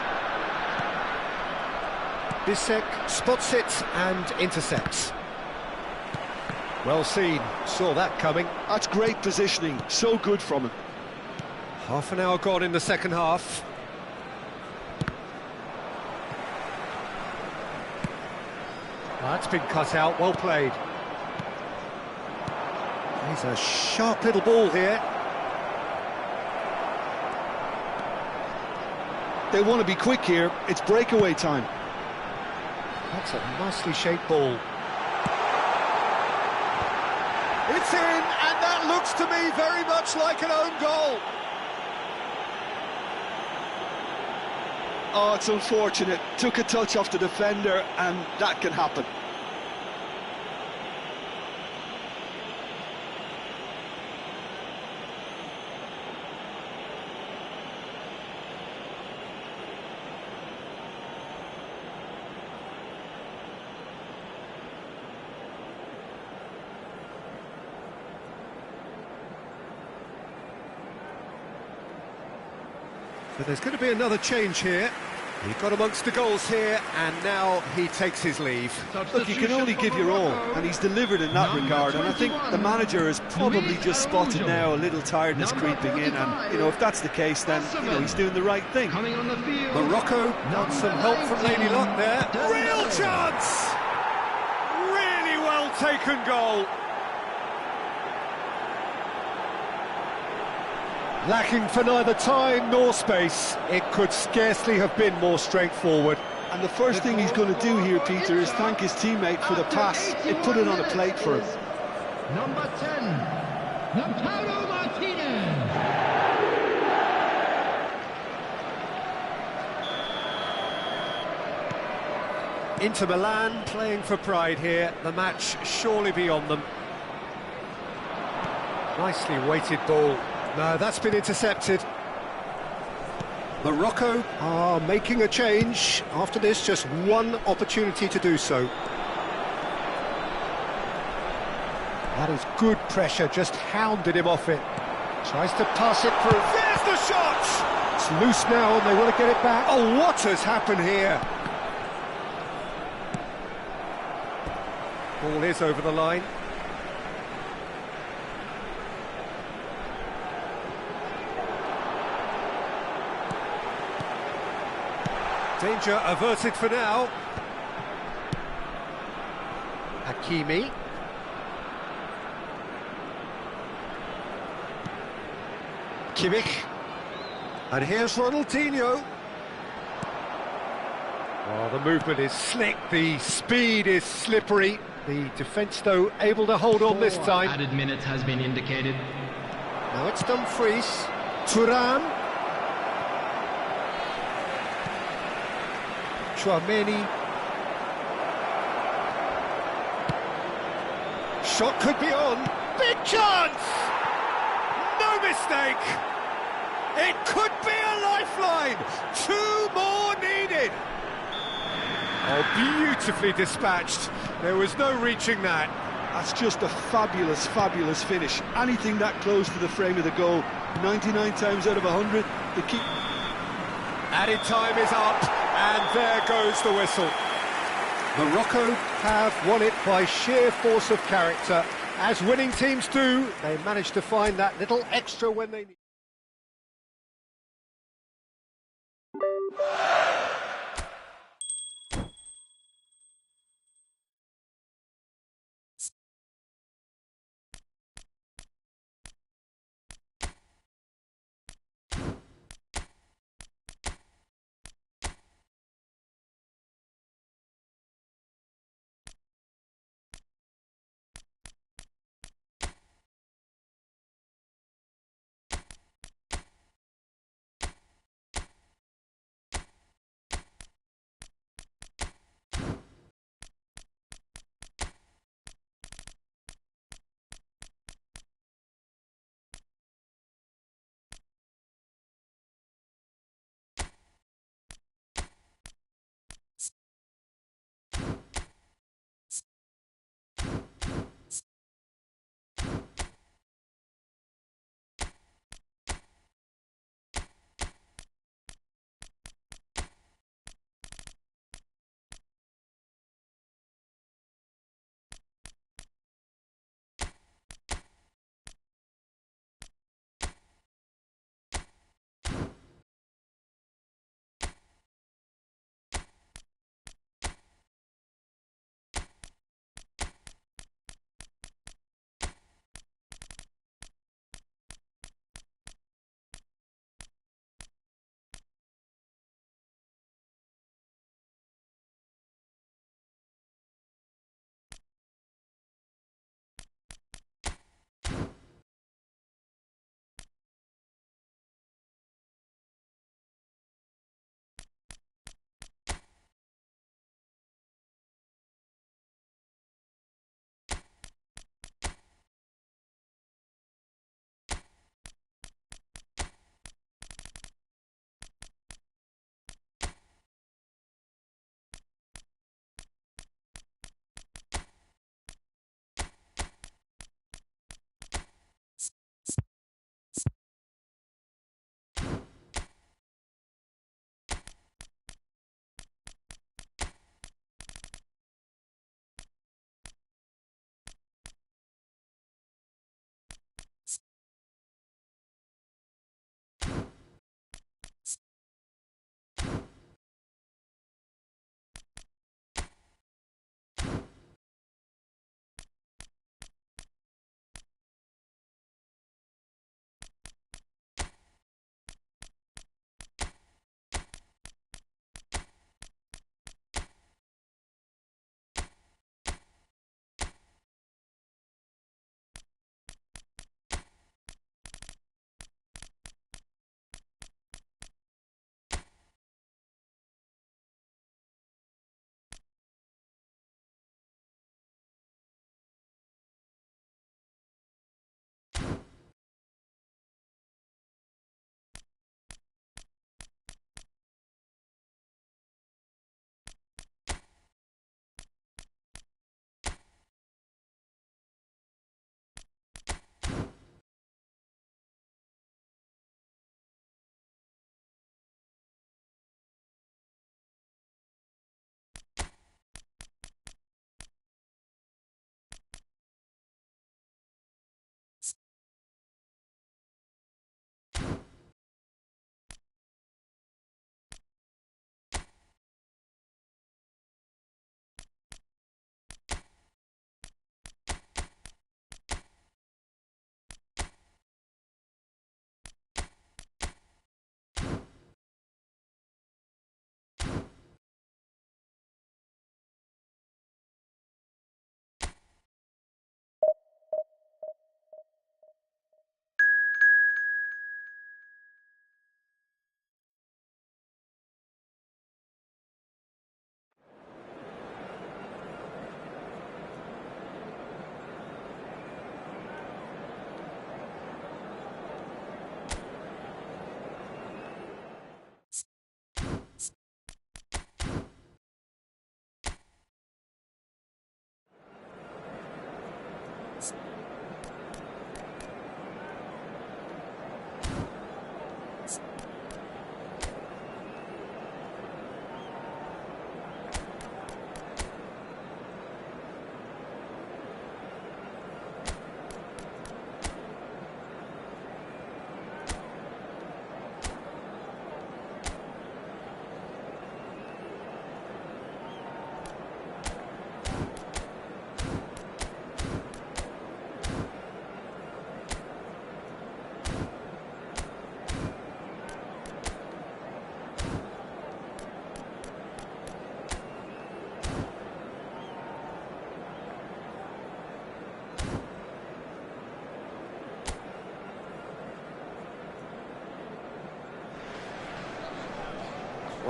Bisek spots it and intercepts. Well seen, saw that coming. That's great positioning, so good from him. Half an hour gone in the second half. That's been cut out, well played. He's a sharp little ball here. They want to be quick here, it's breakaway time. That's a nicely shaped ball. It's in, and that looks to me very much like an own goal. Oh, it's unfortunate. Took a touch off the defender, and that can happen. But there's going to be another change here. He got amongst the goals here, and now he takes his leave. Look, you can only give your all, and he's delivered in that regard. And I think the manager has probably just spotted now a little tiredness creeping in, and if that's the case, then he's doing the right thing. Morocco got some help from Lady Luck there. Real chance! Really well taken goal. Lacking for neither time nor space, it could scarcely have been more straightforward. And the first thing he's going to do here, Peter, is thank his teammate for the pass. It put it on a plate for him. Number 10, Lautaro Martinez. Inter Milan playing for pride here. The match surely beyond them. Nicely weighted ball. No, that's been intercepted. Morocco are making a change. After this, just one opportunity to do so. That is good pressure, just hounded him off it. Tries to pass it through. There's the shot! It's loose now and they want to get it back. Oh, what has happened here? Ball is over the line. Danger averted for now. Hakimi. Kimmich. And here's Ronaldinho. Oh, the movement is slick, the speed is slippery. The defence, though, able to hold on this time. Added minutes has been indicated. Now it's Dumfries. Thuram. Chouameni. Shot could be on. Big chance! No mistake! It could be a lifeline! 2 more needed! Oh, beautifully dispatched. There was no reaching that. That's just a fabulous, fabulous finish. Anything that close to the frame of the goal, 99 times out of 100, the keep. Added time is up, and there goes the whistle. Morocco have won it by sheer force of character. As winning teams do, they managed to find that little extra when they need.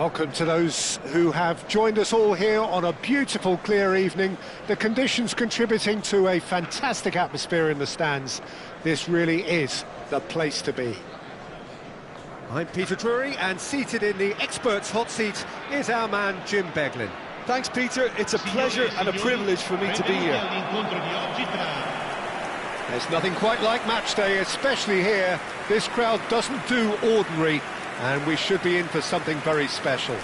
Welcome to those who have joined us all here on a beautiful, clear evening. The conditions contributing to a fantastic atmosphere in the stands. This really is the place to be. I'm Peter Drury, and seated in the experts' hot seat is our man Jim Beglin. Thanks, Peter. It's a pleasure and a privilege for me to be here. There's nothing quite like match day, especially here. This crowd doesn't do ordinary, and we should be in for something very special.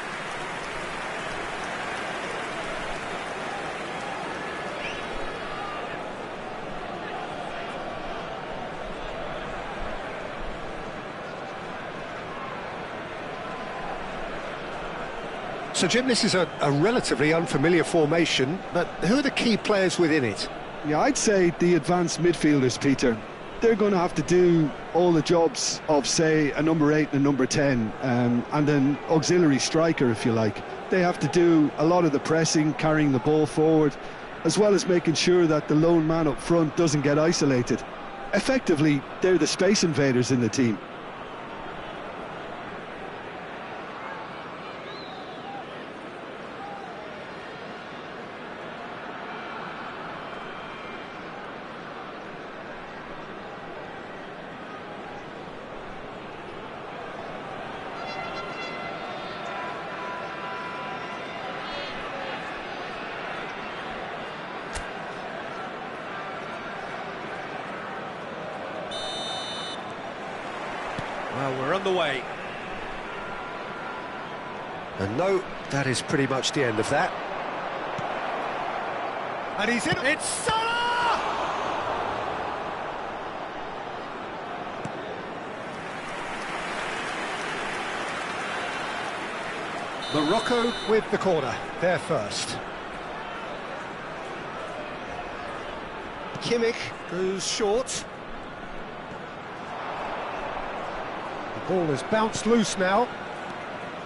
So, Jim, this is a relatively unfamiliar formation, but who are the key players within it? Yeah, I'd say the advanced midfielders, Peter. They're going to have to do all the jobs of, say, a number 8 and a number 10, and an auxiliary striker, if you like. They have to do a lot of the pressing, carrying the ball forward, as well as making sure that the lone man up front doesn't get isolated. Effectively, they're the space invaders in the team. Well, we're on the way. And no, that is pretty much the end of that. And he's in. It's Salah! Morocco with the corner. They're first. Kimmich goes short. Ball has bounced loose now.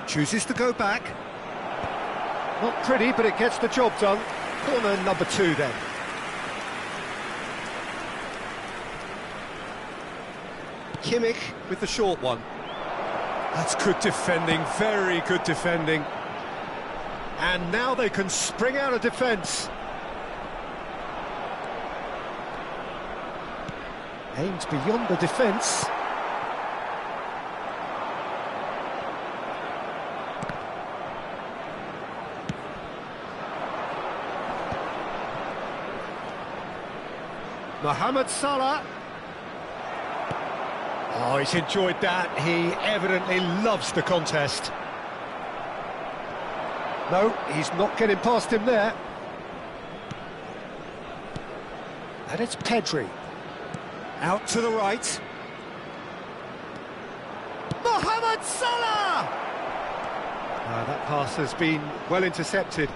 Chooses to go back. Not pretty, but it gets the job done. Corner number 2 then. Kimmich with the short one. That's good defending, very good defending. And now they can spring out of defence. Aimed beyond the defence. Mohamed Salah. Oh, he's enjoyed that. He evidently loves the contest. No, he's not getting past him there. And it's Pedri. Out to the right. Mohamed Salah! That pass has been well intercepted.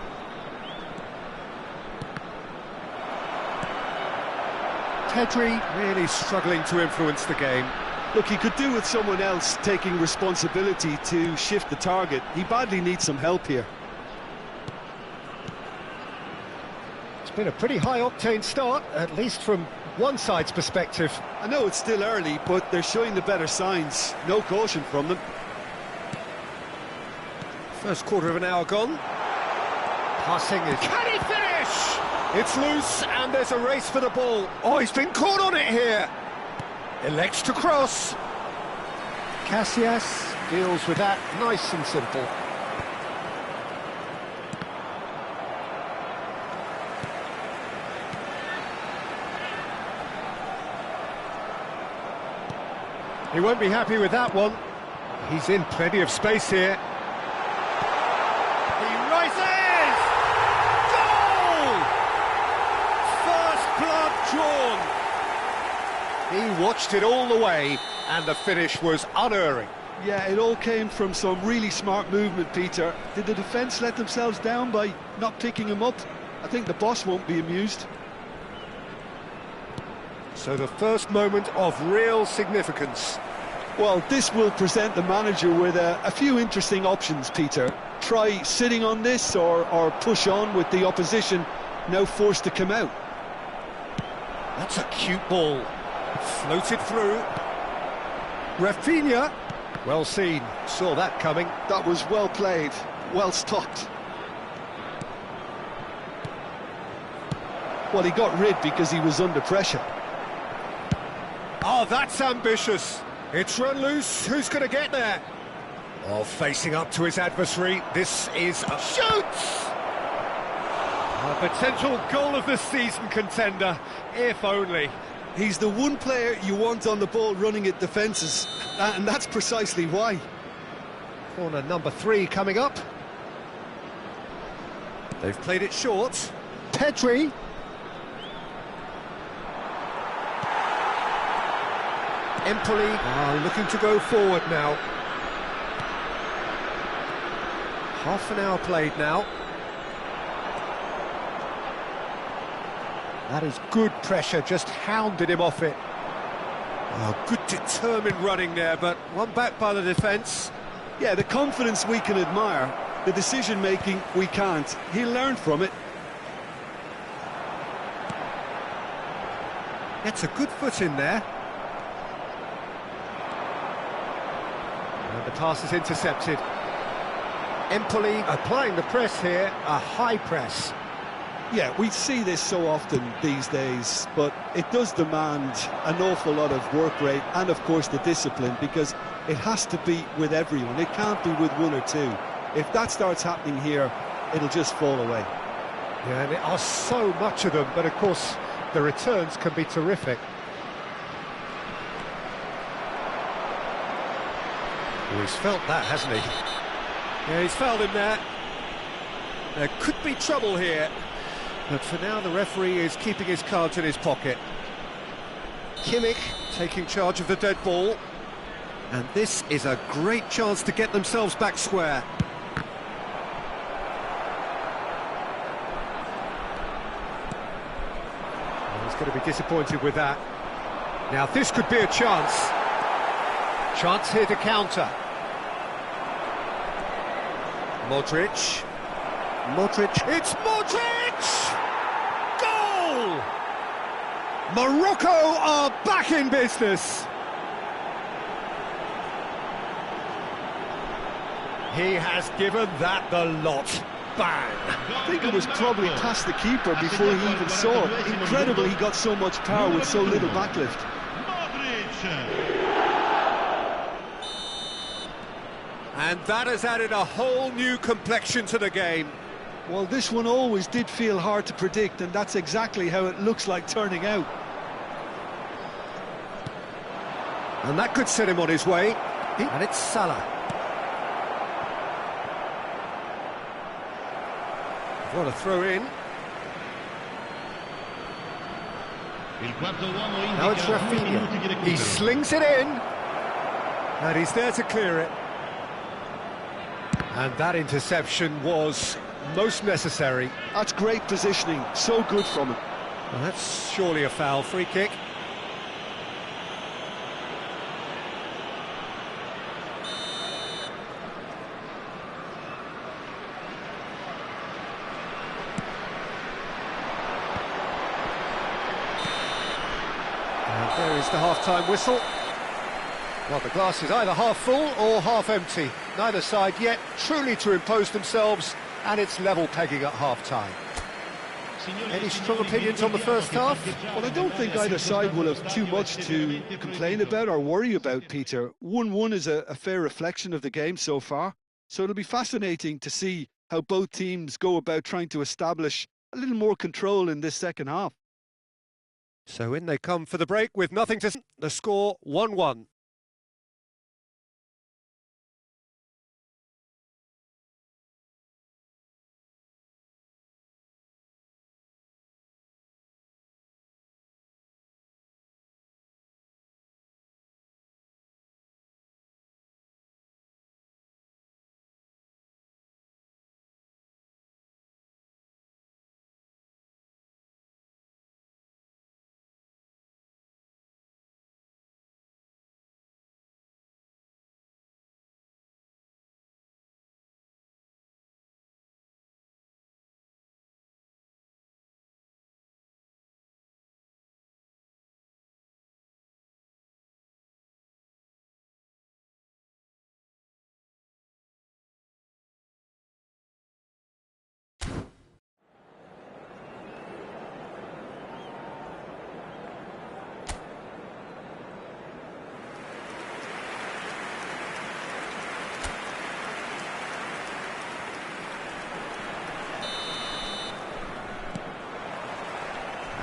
Pedri really struggling to influence the game. Look, he could do with someone else taking responsibility to shift the target. He badly needs some help here. It's been a pretty high-octane start, at least from one side's perspective. I know it's still early, but they're showing the better signs. No caution from them. First quarter of an hour gone. Passing is... Can he finish? It's loose, and there's a race for the ball. Oh, he's been caught on it here. Elects to cross. Casillas deals with that nice and simple. He won't be happy with that one. He's in plenty of space here. He rises! Goal! First blood drawn. He watched it all the way, and the finish was unerring. Yeah, it all came from some really smart movement, Peter. Did the defence let themselves down by not picking him up? I think the boss won't be amused. So the first moment of real significance. Well, this will present the manager with a few interesting options, Peter. Try sitting on this or push on with the opposition now forced to come out. That's a cute ball. Floated through. Rafinha. Well seen, saw that coming. That was well played, well stopped. Well, he got rid because he was under pressure. Oh, that's ambitious. It's run loose. Who's going to get there? Oh, facing up to his adversary. This is a shoots! A potential goal of the season contender, if only. He's the one player you want on the ball running at defences, and that's precisely why. Corner number 3 coming up. They've played it short. Pedri. Empoli are looking to go forward now. Half an hour played now. That is good pressure, just hounded him off it. Oh, good determined running there, but one back by the defence. Yeah, the confidence we can admire, the decision-making we can't. He'll learn from it. Gets a good foot in there. And the pass is intercepted. Empoli applying the press here, a high press. Yeah, we see this so often these days, but it does demand an awful lot of work rate and, of course, the discipline, because it has to be with everyone. It can't be with one or two. If that starts happening here, it'll just fall away. Yeah, and there are so much of them, but, of course, the returns can be terrific. Oh, he's felt that, hasn't he? Yeah, he's fouled him there. There could be trouble here. But for now, the referee is keeping his cards in his pocket. Kimmich taking charge of the dead ball. And this is a great chance to get themselves back square. Well, he's going to be disappointed with that. Now, this could be a chance. Chance here to counter. Modric. It's Modric! Goal! Morocco are back in business. He has given that the lot. Bang! I think it was probably past the keeper before he even saw it. Incredible he got so much power with so little backlift. And that has added a whole new complexion to the game. Well, this one always did feel hard to predict, and that's exactly how it looks like turning out. And that could set him on his way. And it's Salah. What a throw in. Now it's Rafinha. He slings it in. And he's there to clear it. And that interception was most necessary. That's great positioning, so good from him. Well, that's surely a foul. Free kick. And there is the half-time whistle. Well, the glass is either half full or half empty. Neither side yet truly to impose themselves, and it's level pegging at half-time. Any strong opinions on the first half? Well, I don't think either side will have too much to complain about or worry about, Peter. 1-1 is a fair reflection of the game so far, so it'll be fascinating to see how both teams go about trying to establish a little more control in this second half. So in they come for the break with nothing to... The score 1-1.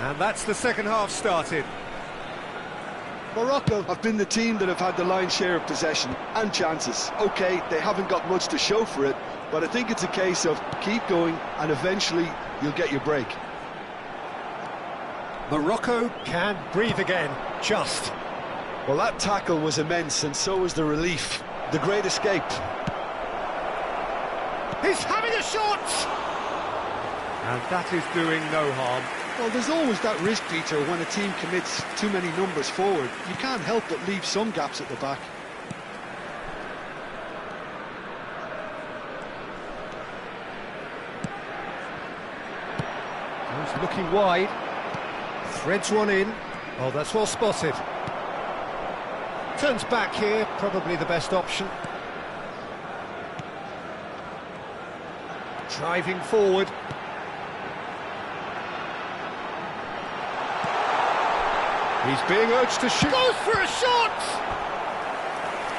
And that's the second half started. Morocco have been the team that have had the lion's share of possession and chances. OK, they haven't got much to show for it, but I think it's a case of keep going and eventually you'll get your break. Morocco can breathe again, just. Well, that tackle was immense, and so was the relief. The great escape. He's having a shot! And that is doing no harm. Well, there's always that risk, Peter, when a team commits too many numbers forward. You can't help but leave some gaps at the back. He's looking wide. Threads one in. Oh, that's well spotted. Turns back here, probably the best option. Driving forward. He's being urged to shoot. Goes for a shot!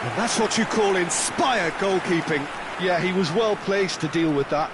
And that's what you call inspired goalkeeping. Yeah, he was well placed to deal with that.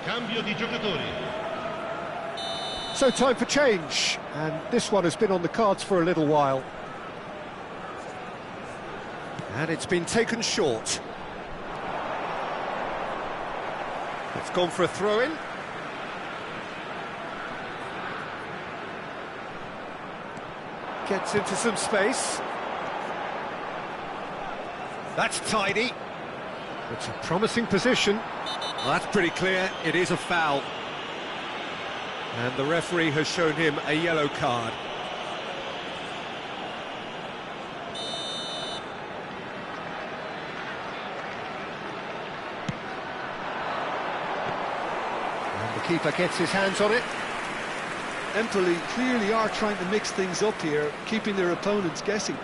Cambio di giocatori. So time for change, and this one has been on the cards for a little while. And it's been taken short. It's gone for a throw-in. Gets into some space. That's tidy. It's a promising position. Well, that's pretty clear, it is a foul. And the referee has shown him a yellow card. And the keeper gets his hands on it. Empoli clearly are trying to mix things up here, keeping their opponents guessing.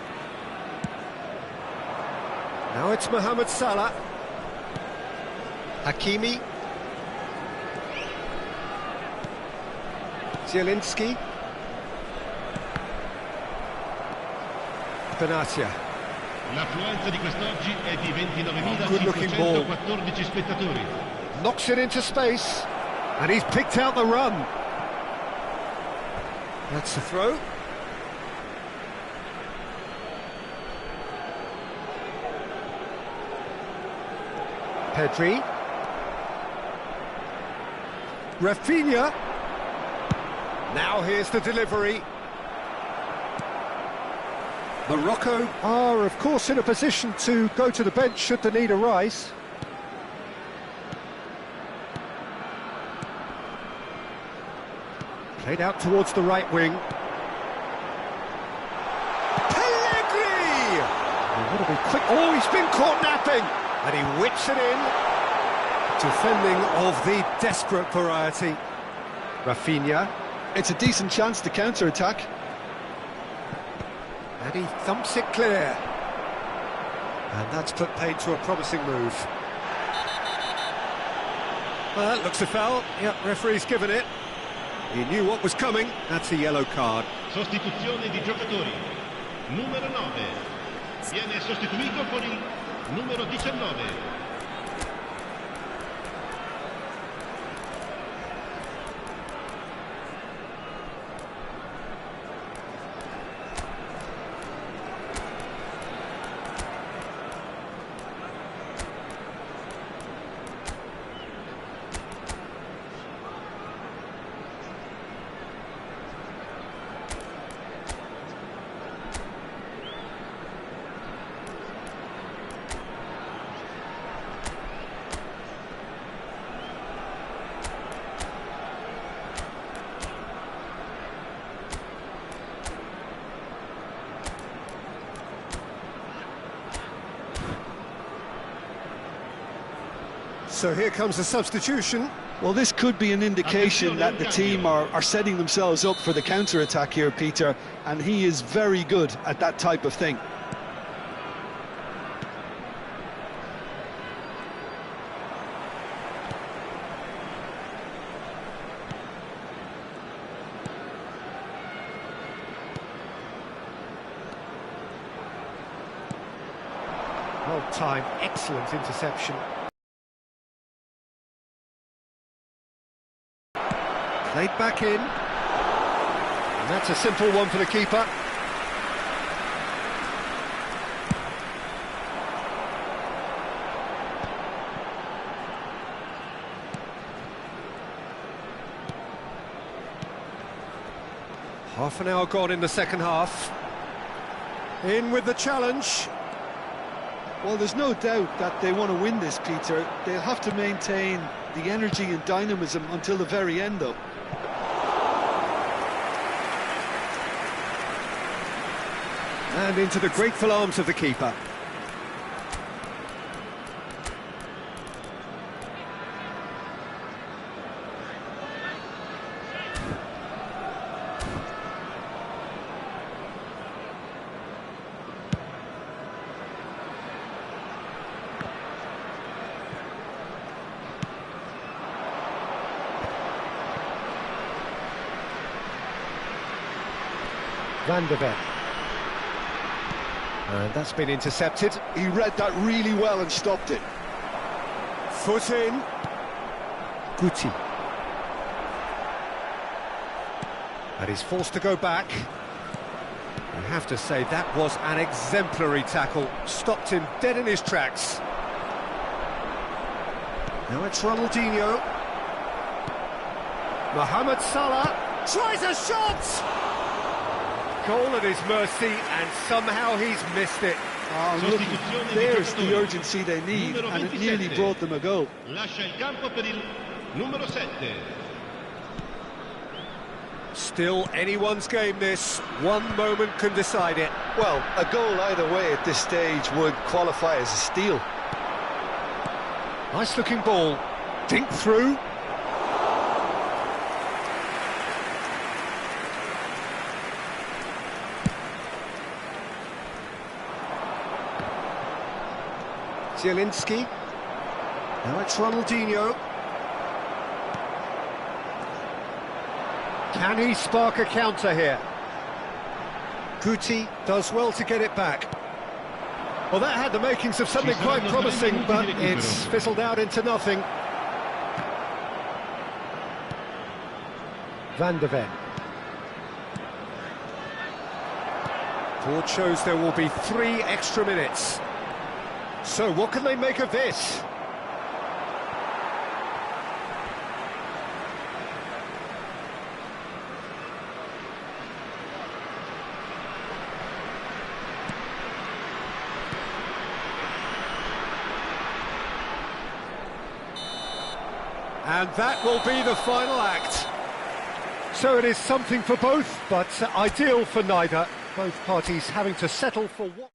Now it's Mohamed Salah. Hakimi. Zielinski. Benatia. L'affluenza di quest'oggi è di Good-looking ball. 29.514 spettatori. Knocks it into space. And he's picked out the run. That's the throw. Pedri. Rafinha. Now here's the delivery. Morocco are, of course, in a position to go to the bench should the need arise. Played out towards the right wing. Pellegrini! What a big quick... Oh, he's been caught napping! And he whips it in. Defending of the desperate variety. Rafinha. It's a decent chance to counter-attack. And he thumps it clear. And that's put paid to a promising move. Well, that looks a foul. Yep, referee's given it. He knew what was coming. That's a yellow card. Sostituzione di giocatori. Numero 9. Viene sostituito con il numero 19. So here comes the substitution. Well, this could be an indication that the team are setting themselves up for the counter-attack here, Peter, and he is very good at that type of thing. Well timed, excellent interception. Played back in. And that's a simple one for the keeper. Half an hour gone in the second half. In with the challenge. Well, there's no doubt that they want to win this, Peter. They'll have to maintain the energy and dynamism until the very end, though. And into the grateful arms of the keeper. Van der Ven. And that's been intercepted. He read that really well and stopped it. Foot in. Guti. And he's forced to go back. I have to say, that was an exemplary tackle. Stopped him dead in his tracks. Now it's Ronaldinho. Mohamed Salah tries a shot! Goal at his mercy, and somehow he's missed it. Oh, look, there's the urgency they need, and it nearly brought them a goal. Lascia il campo per il numero 7. Still anyone's game, this. One moment can decide it. Well, a goal either way at this stage would qualify as a steal. Nice looking ball. Dink through. Zielinski. Now it's Ronaldinho. Can he spark a counter here? Guti does well to get it back. Well, that had the makings of something quite promising, but it's fizzled out into nothing. Van der Ven. Board shows there will be 3 extra minutes. So what can they make of this? And that will be the final act. So it is something for both, but ideal for neither. Both parties having to settle for what...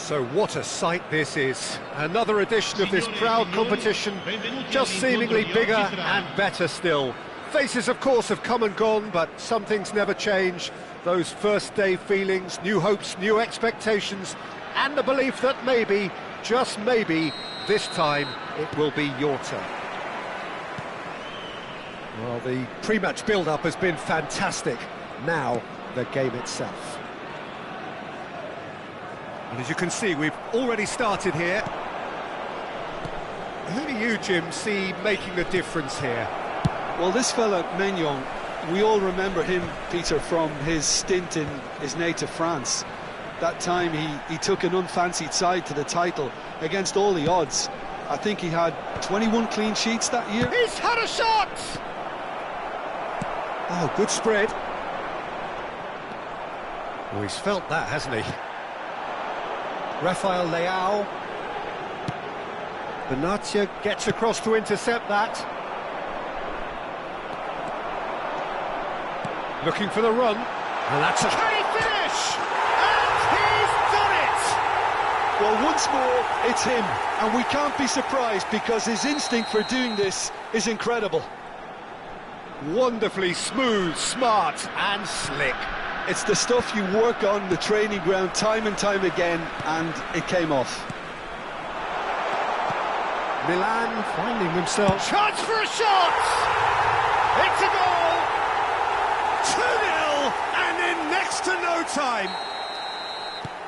So what a sight this is. Another edition of this proud competition, just seemingly bigger and better still. Faces, of course, have come and gone, but some things never change. Those first day feelings, new hopes, new expectations, and the belief that maybe, just maybe, this time it will be your turn. Well, the pre-match build-up has been fantastic. Now, the game itself. And as you can see, we've already started here. Who do you, Jim, see making a difference here? Well, this fella, Maignan, we all remember him, Peter, from his stint in his native France. That time he took an unfancied side to the title against all the odds. I think he had 21 clean sheets that year. He's had a shot! Oh, good spread. Oh, he's felt that, hasn't he? Rafael Leao. Benatia gets across to intercept that. Looking for the run. And that's a... Can he finish? And he's done it! Well, once more, it's him. And we can't be surprised because his instinct for doing this is incredible. Wonderfully smooth, smart and slick. It's the stuff you work on the training ground time and time again, and it came off. Milan finding themselves. Chance for a shot! It's a goal! 2-0, and in next to no time.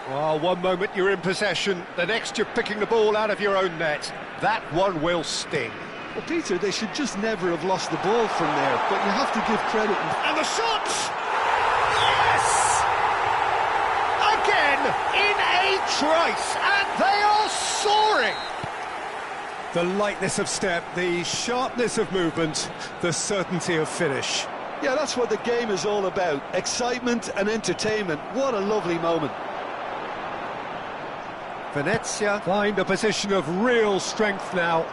Well, one moment you're in possession, the next you're picking the ball out of your own net. That one will sting. Well, Peter, they should just never have lost the ball from there, but you have to give credit. And the shot! Yes! Again, in a trice, and they are soaring! The lightness of step, the sharpness of movement, the certainty of finish. Yeah, that's what the game is all about. Excitement and entertainment. What a lovely moment. Venezia find a position of real strength now.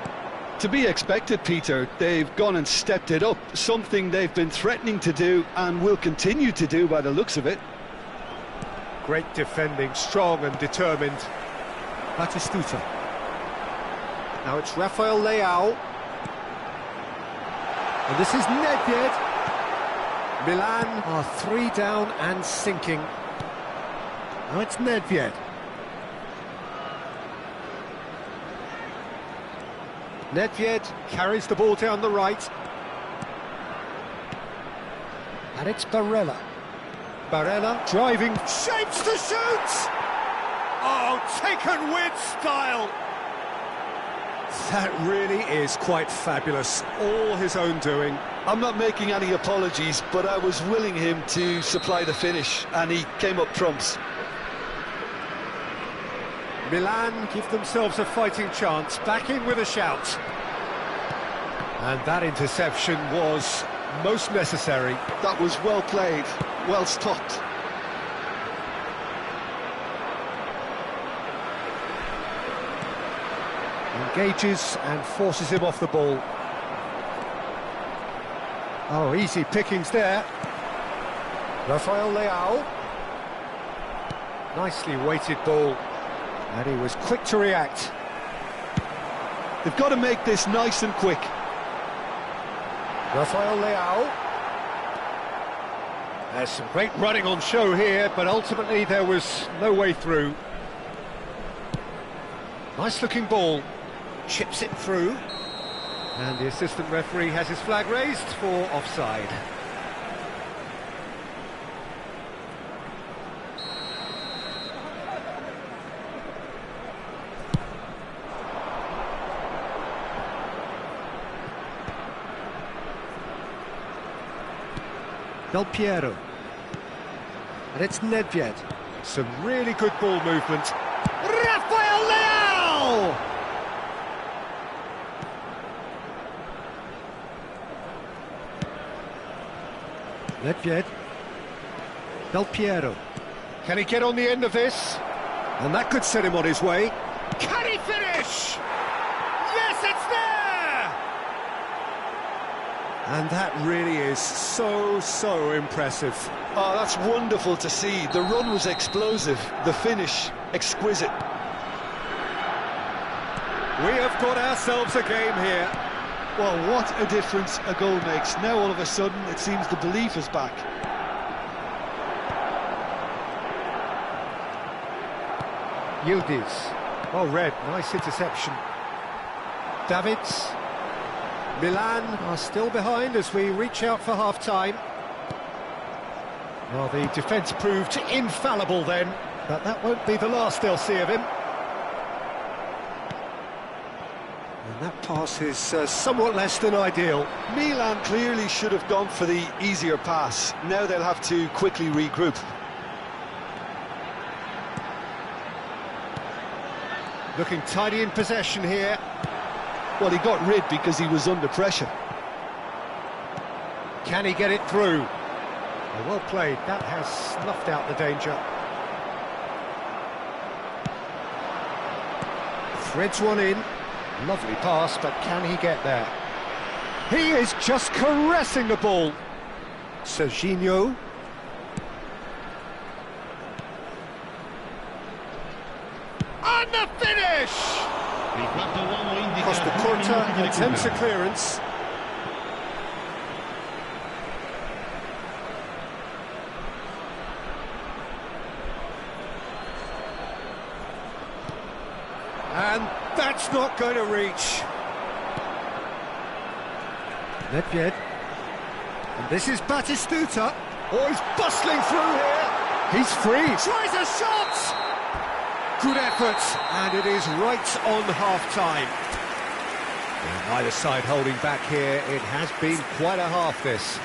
To be expected, Peter. They've gone and stepped it up, something they've been threatening to do and will continue to do by the looks of it. Great defending, strong and determined. Batistuta. Now it's Rafael Leao. And this is Nedved. Milan are 3 down and sinking. Now it's Nedved. Nedved carries the ball down the right. And it's Barella. Barella driving, shapes to shoot! Oh, taken with style! That really is quite fabulous, all his own doing. I'm not making any apologies, but I was willing him to supply the finish, and he came up trumps. Milan give themselves a fighting chance, back in with a shout. And that interception was most necessary. That was well played, well stopped. Engages and forces him off the ball. Oh, easy pickings there. Rafael Leao. Nicely weighted ball. And he was quick to react. They've got to make this nice and quick. Rafael Leao. There's some great running on show here, but ultimately there was no way through. Nice looking ball. Chips it through. And the assistant referee has his flag raised for offside. Del Piero. And it's Nedved. Some really good ball movement. Rafael Leao! Nedved. Del Piero. Can he get on the end of this? And that could set him on his way. Can he finish? Yes, it's there! And that really is so impressive. Oh, that's wonderful to see. The run was explosive. The finish exquisite. We have got ourselves a game here. Well, what a difference a goal makes. Now all of a sudden it seems the belief is back. Yildiz. Well read, nice interception. Davids. Milan are still behind as we reach out for half-time. Well, the defence proved infallible then, but that won't be the last they'll see of him. And that pass is somewhat less than ideal. Milan clearly should have gone for the easier pass. Now they'll have to quickly regroup. Looking tidy in possession here. Well, he got rid because he was under pressure. Can he get it through? Oh, well played, that has snuffed out the danger. Threads one in. Lovely pass, but can he get there? He is just caressing the ball. Serginho. And the finish! Costa Curta attempts a clearance. And that's not going to reach. Nedved. And this is Batistuta. Oh, he's bustling through here. He's free. Tries a shot! Good effort, and it is right on half-time. Neither side holding back here. It has been quite a half, this.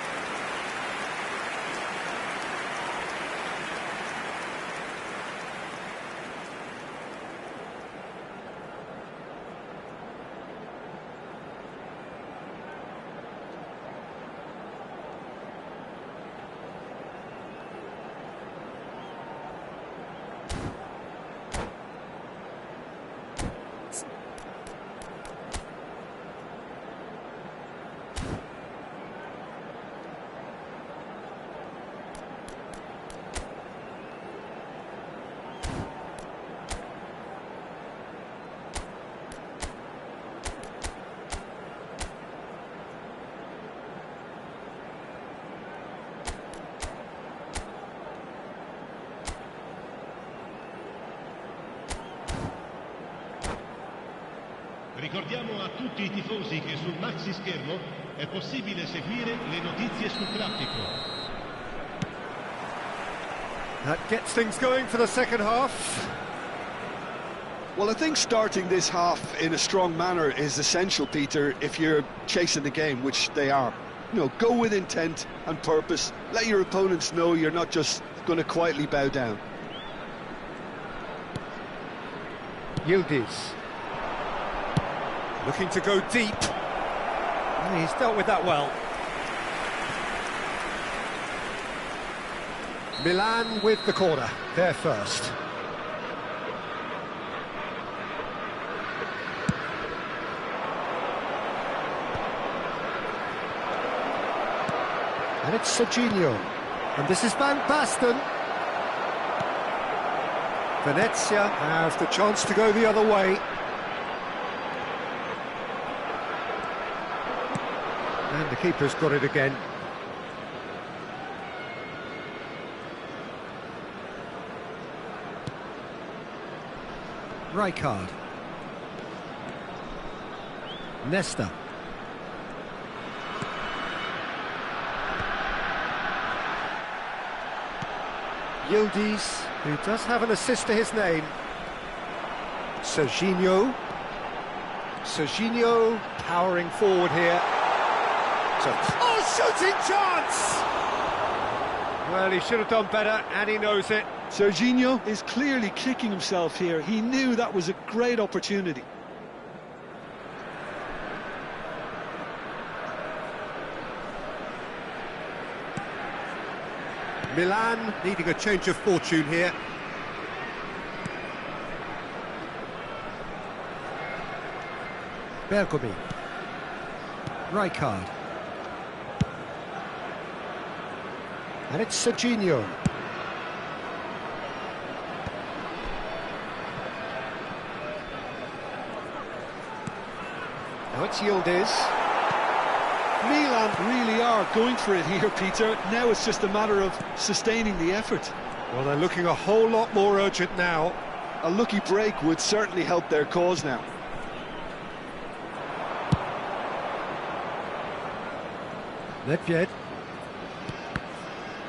Ricordiamo a tutti I tifosi che sul maxi schermo è possibile seguire le notizie sul traffico. That gets things going for the second half. Well, I think starting this half in a strong manner is essential, Peter, if you're chasing the game, which they are. You know, go with intent and purpose. Let your opponents know you're not just going to quietly bow down. Yildiz. Looking to go deep. He's dealt with that well. Milan with the corner. They're first. And it's Serginho. And this is Van Basten. Venezia have the chance to go the other way. And the keeper's got it again. Rijkaard. Nesta. Yildiz, who does have an assist to his name. Serginho. Serginho powering forward here. Oh, shooting chance! Well, he should have done better, and he knows it. Serginho is clearly kicking himself here. He knew that was a great opportunity. Milan needing a change of fortune here. Bergomi. Rijkaard. And it's Serginho. Now it's Yildiz. Milan really are going for it here, Peter. Now it's just a matter of sustaining the effort. Well, they're looking a whole lot more urgent now. A lucky break would certainly help their cause now. Nedved.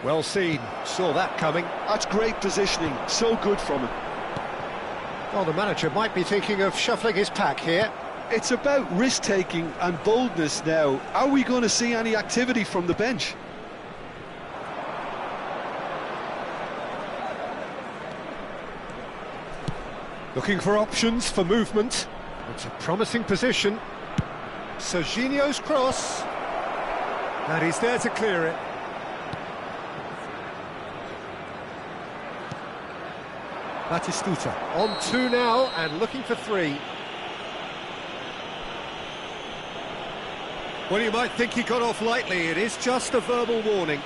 Well seen, saw that coming. That's great positioning, so good from him. Well, the manager might be thinking of shuffling his pack here. It's about risk-taking and boldness now. Are we going to see any activity from the bench? Looking for options for movement. It's a promising position. Serginho's cross. And he's there to clear it. Batistuta on 2 now and looking for 3. Well, you might think he got off lightly. It is just a verbal warning.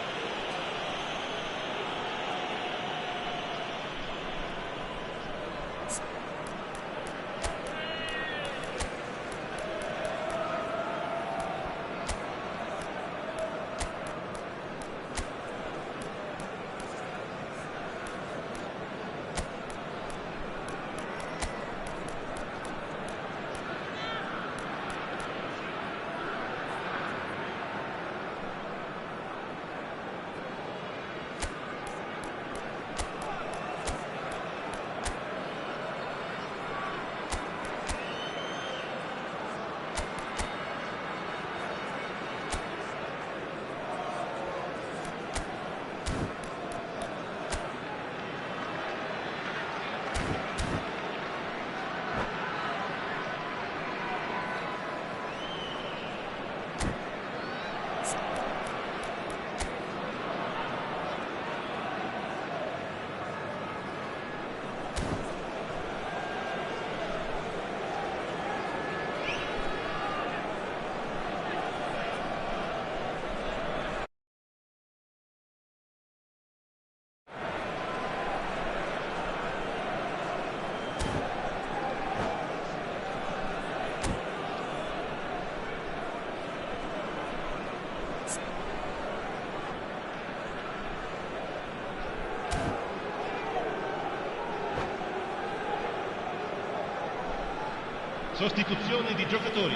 Sostituzione di giocatori.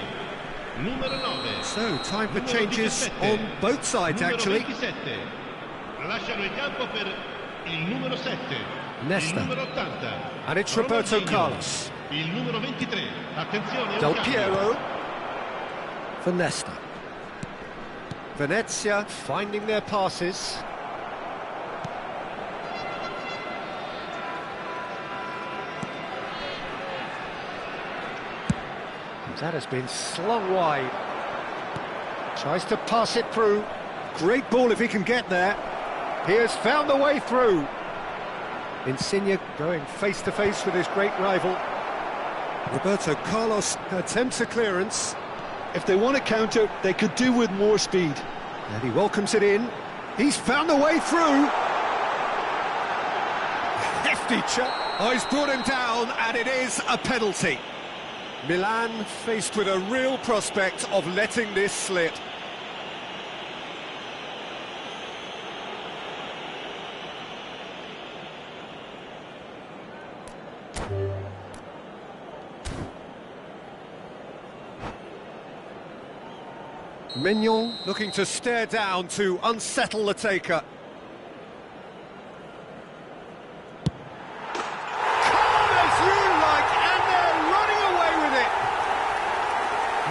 Numero 9. So, time for changes on both sides, actually. 27. Lasciano il campo per il numero 7. Nesta. Il numero 80. And it's Roberto Carlos. Il numero 23. Attenzione, Del un cambio. Piero. For Nesta. Venezia finding their passes. That has been slung wide. Tries to pass it through. Great ball if he can get there. He has found the way through. Insigne going face-to-face with his great rival. Roberto Carlos attempts a clearance. If they want to counter, they could do with more speed. And he welcomes it in. He's found the way through. Hefty chop. Oh, he's brought him down, and it is a penalty. Milan faced with a real prospect of letting this slip. Mignon looking to stare down to unsettle the taker.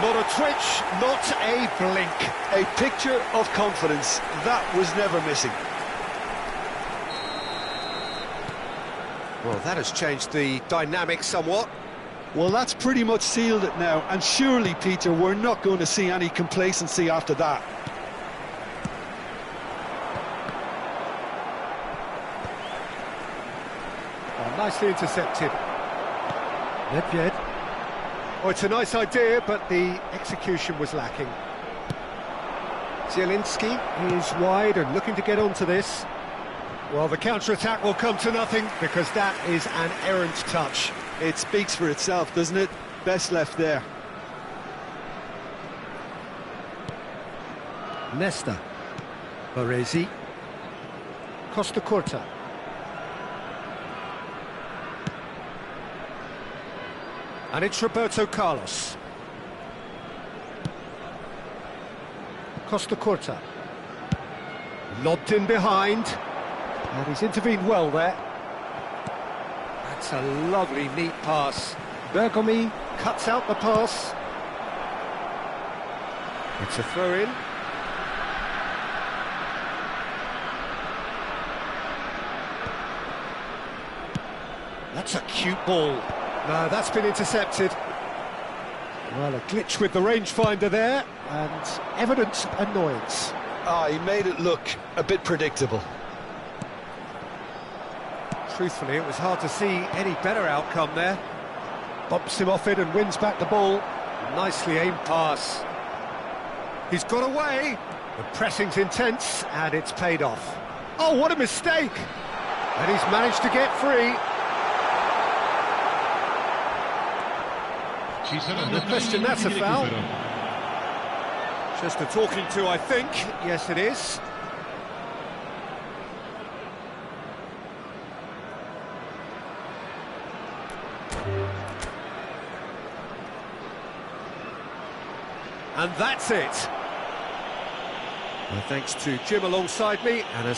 Not a twitch, not a blink. A picture of confidence. That was never missing. Well, that has changed the dynamic somewhat. Well, that's pretty much sealed it now. And surely, Peter, we're not going to see any complacency after that. Oh, nicely intercepted. Nedved. Oh, it's a nice idea, but the execution was lacking. Zielinski is wide and looking to get onto this. Well, the counter-attack will come to nothing because that is an errant touch. It speaks for itself, doesn't it? Best left there. Nesta. Baresi. Costa Curta. And it's Roberto Carlos. Costa Curta. Lobbed in behind. And he's intervened well there. That's a lovely, neat pass. Bergomi cuts out the pass. It's a throw-in. That's a cute ball. No, that's been intercepted. Well, a glitch with the rangefinder there, and evident annoyance. He made it look a bit predictable. Truthfully, it was hard to see any better outcome there. Bumps him off it and wins back the ball. Nicely aimed pass. He's got away. The pressing's intense, and it's paid off. Oh, what a mistake! And he's managed to get free. No question that's a foul. Just a talking to, I think. Yes, it is. And that's it. Well, thanks to Jim alongside me and a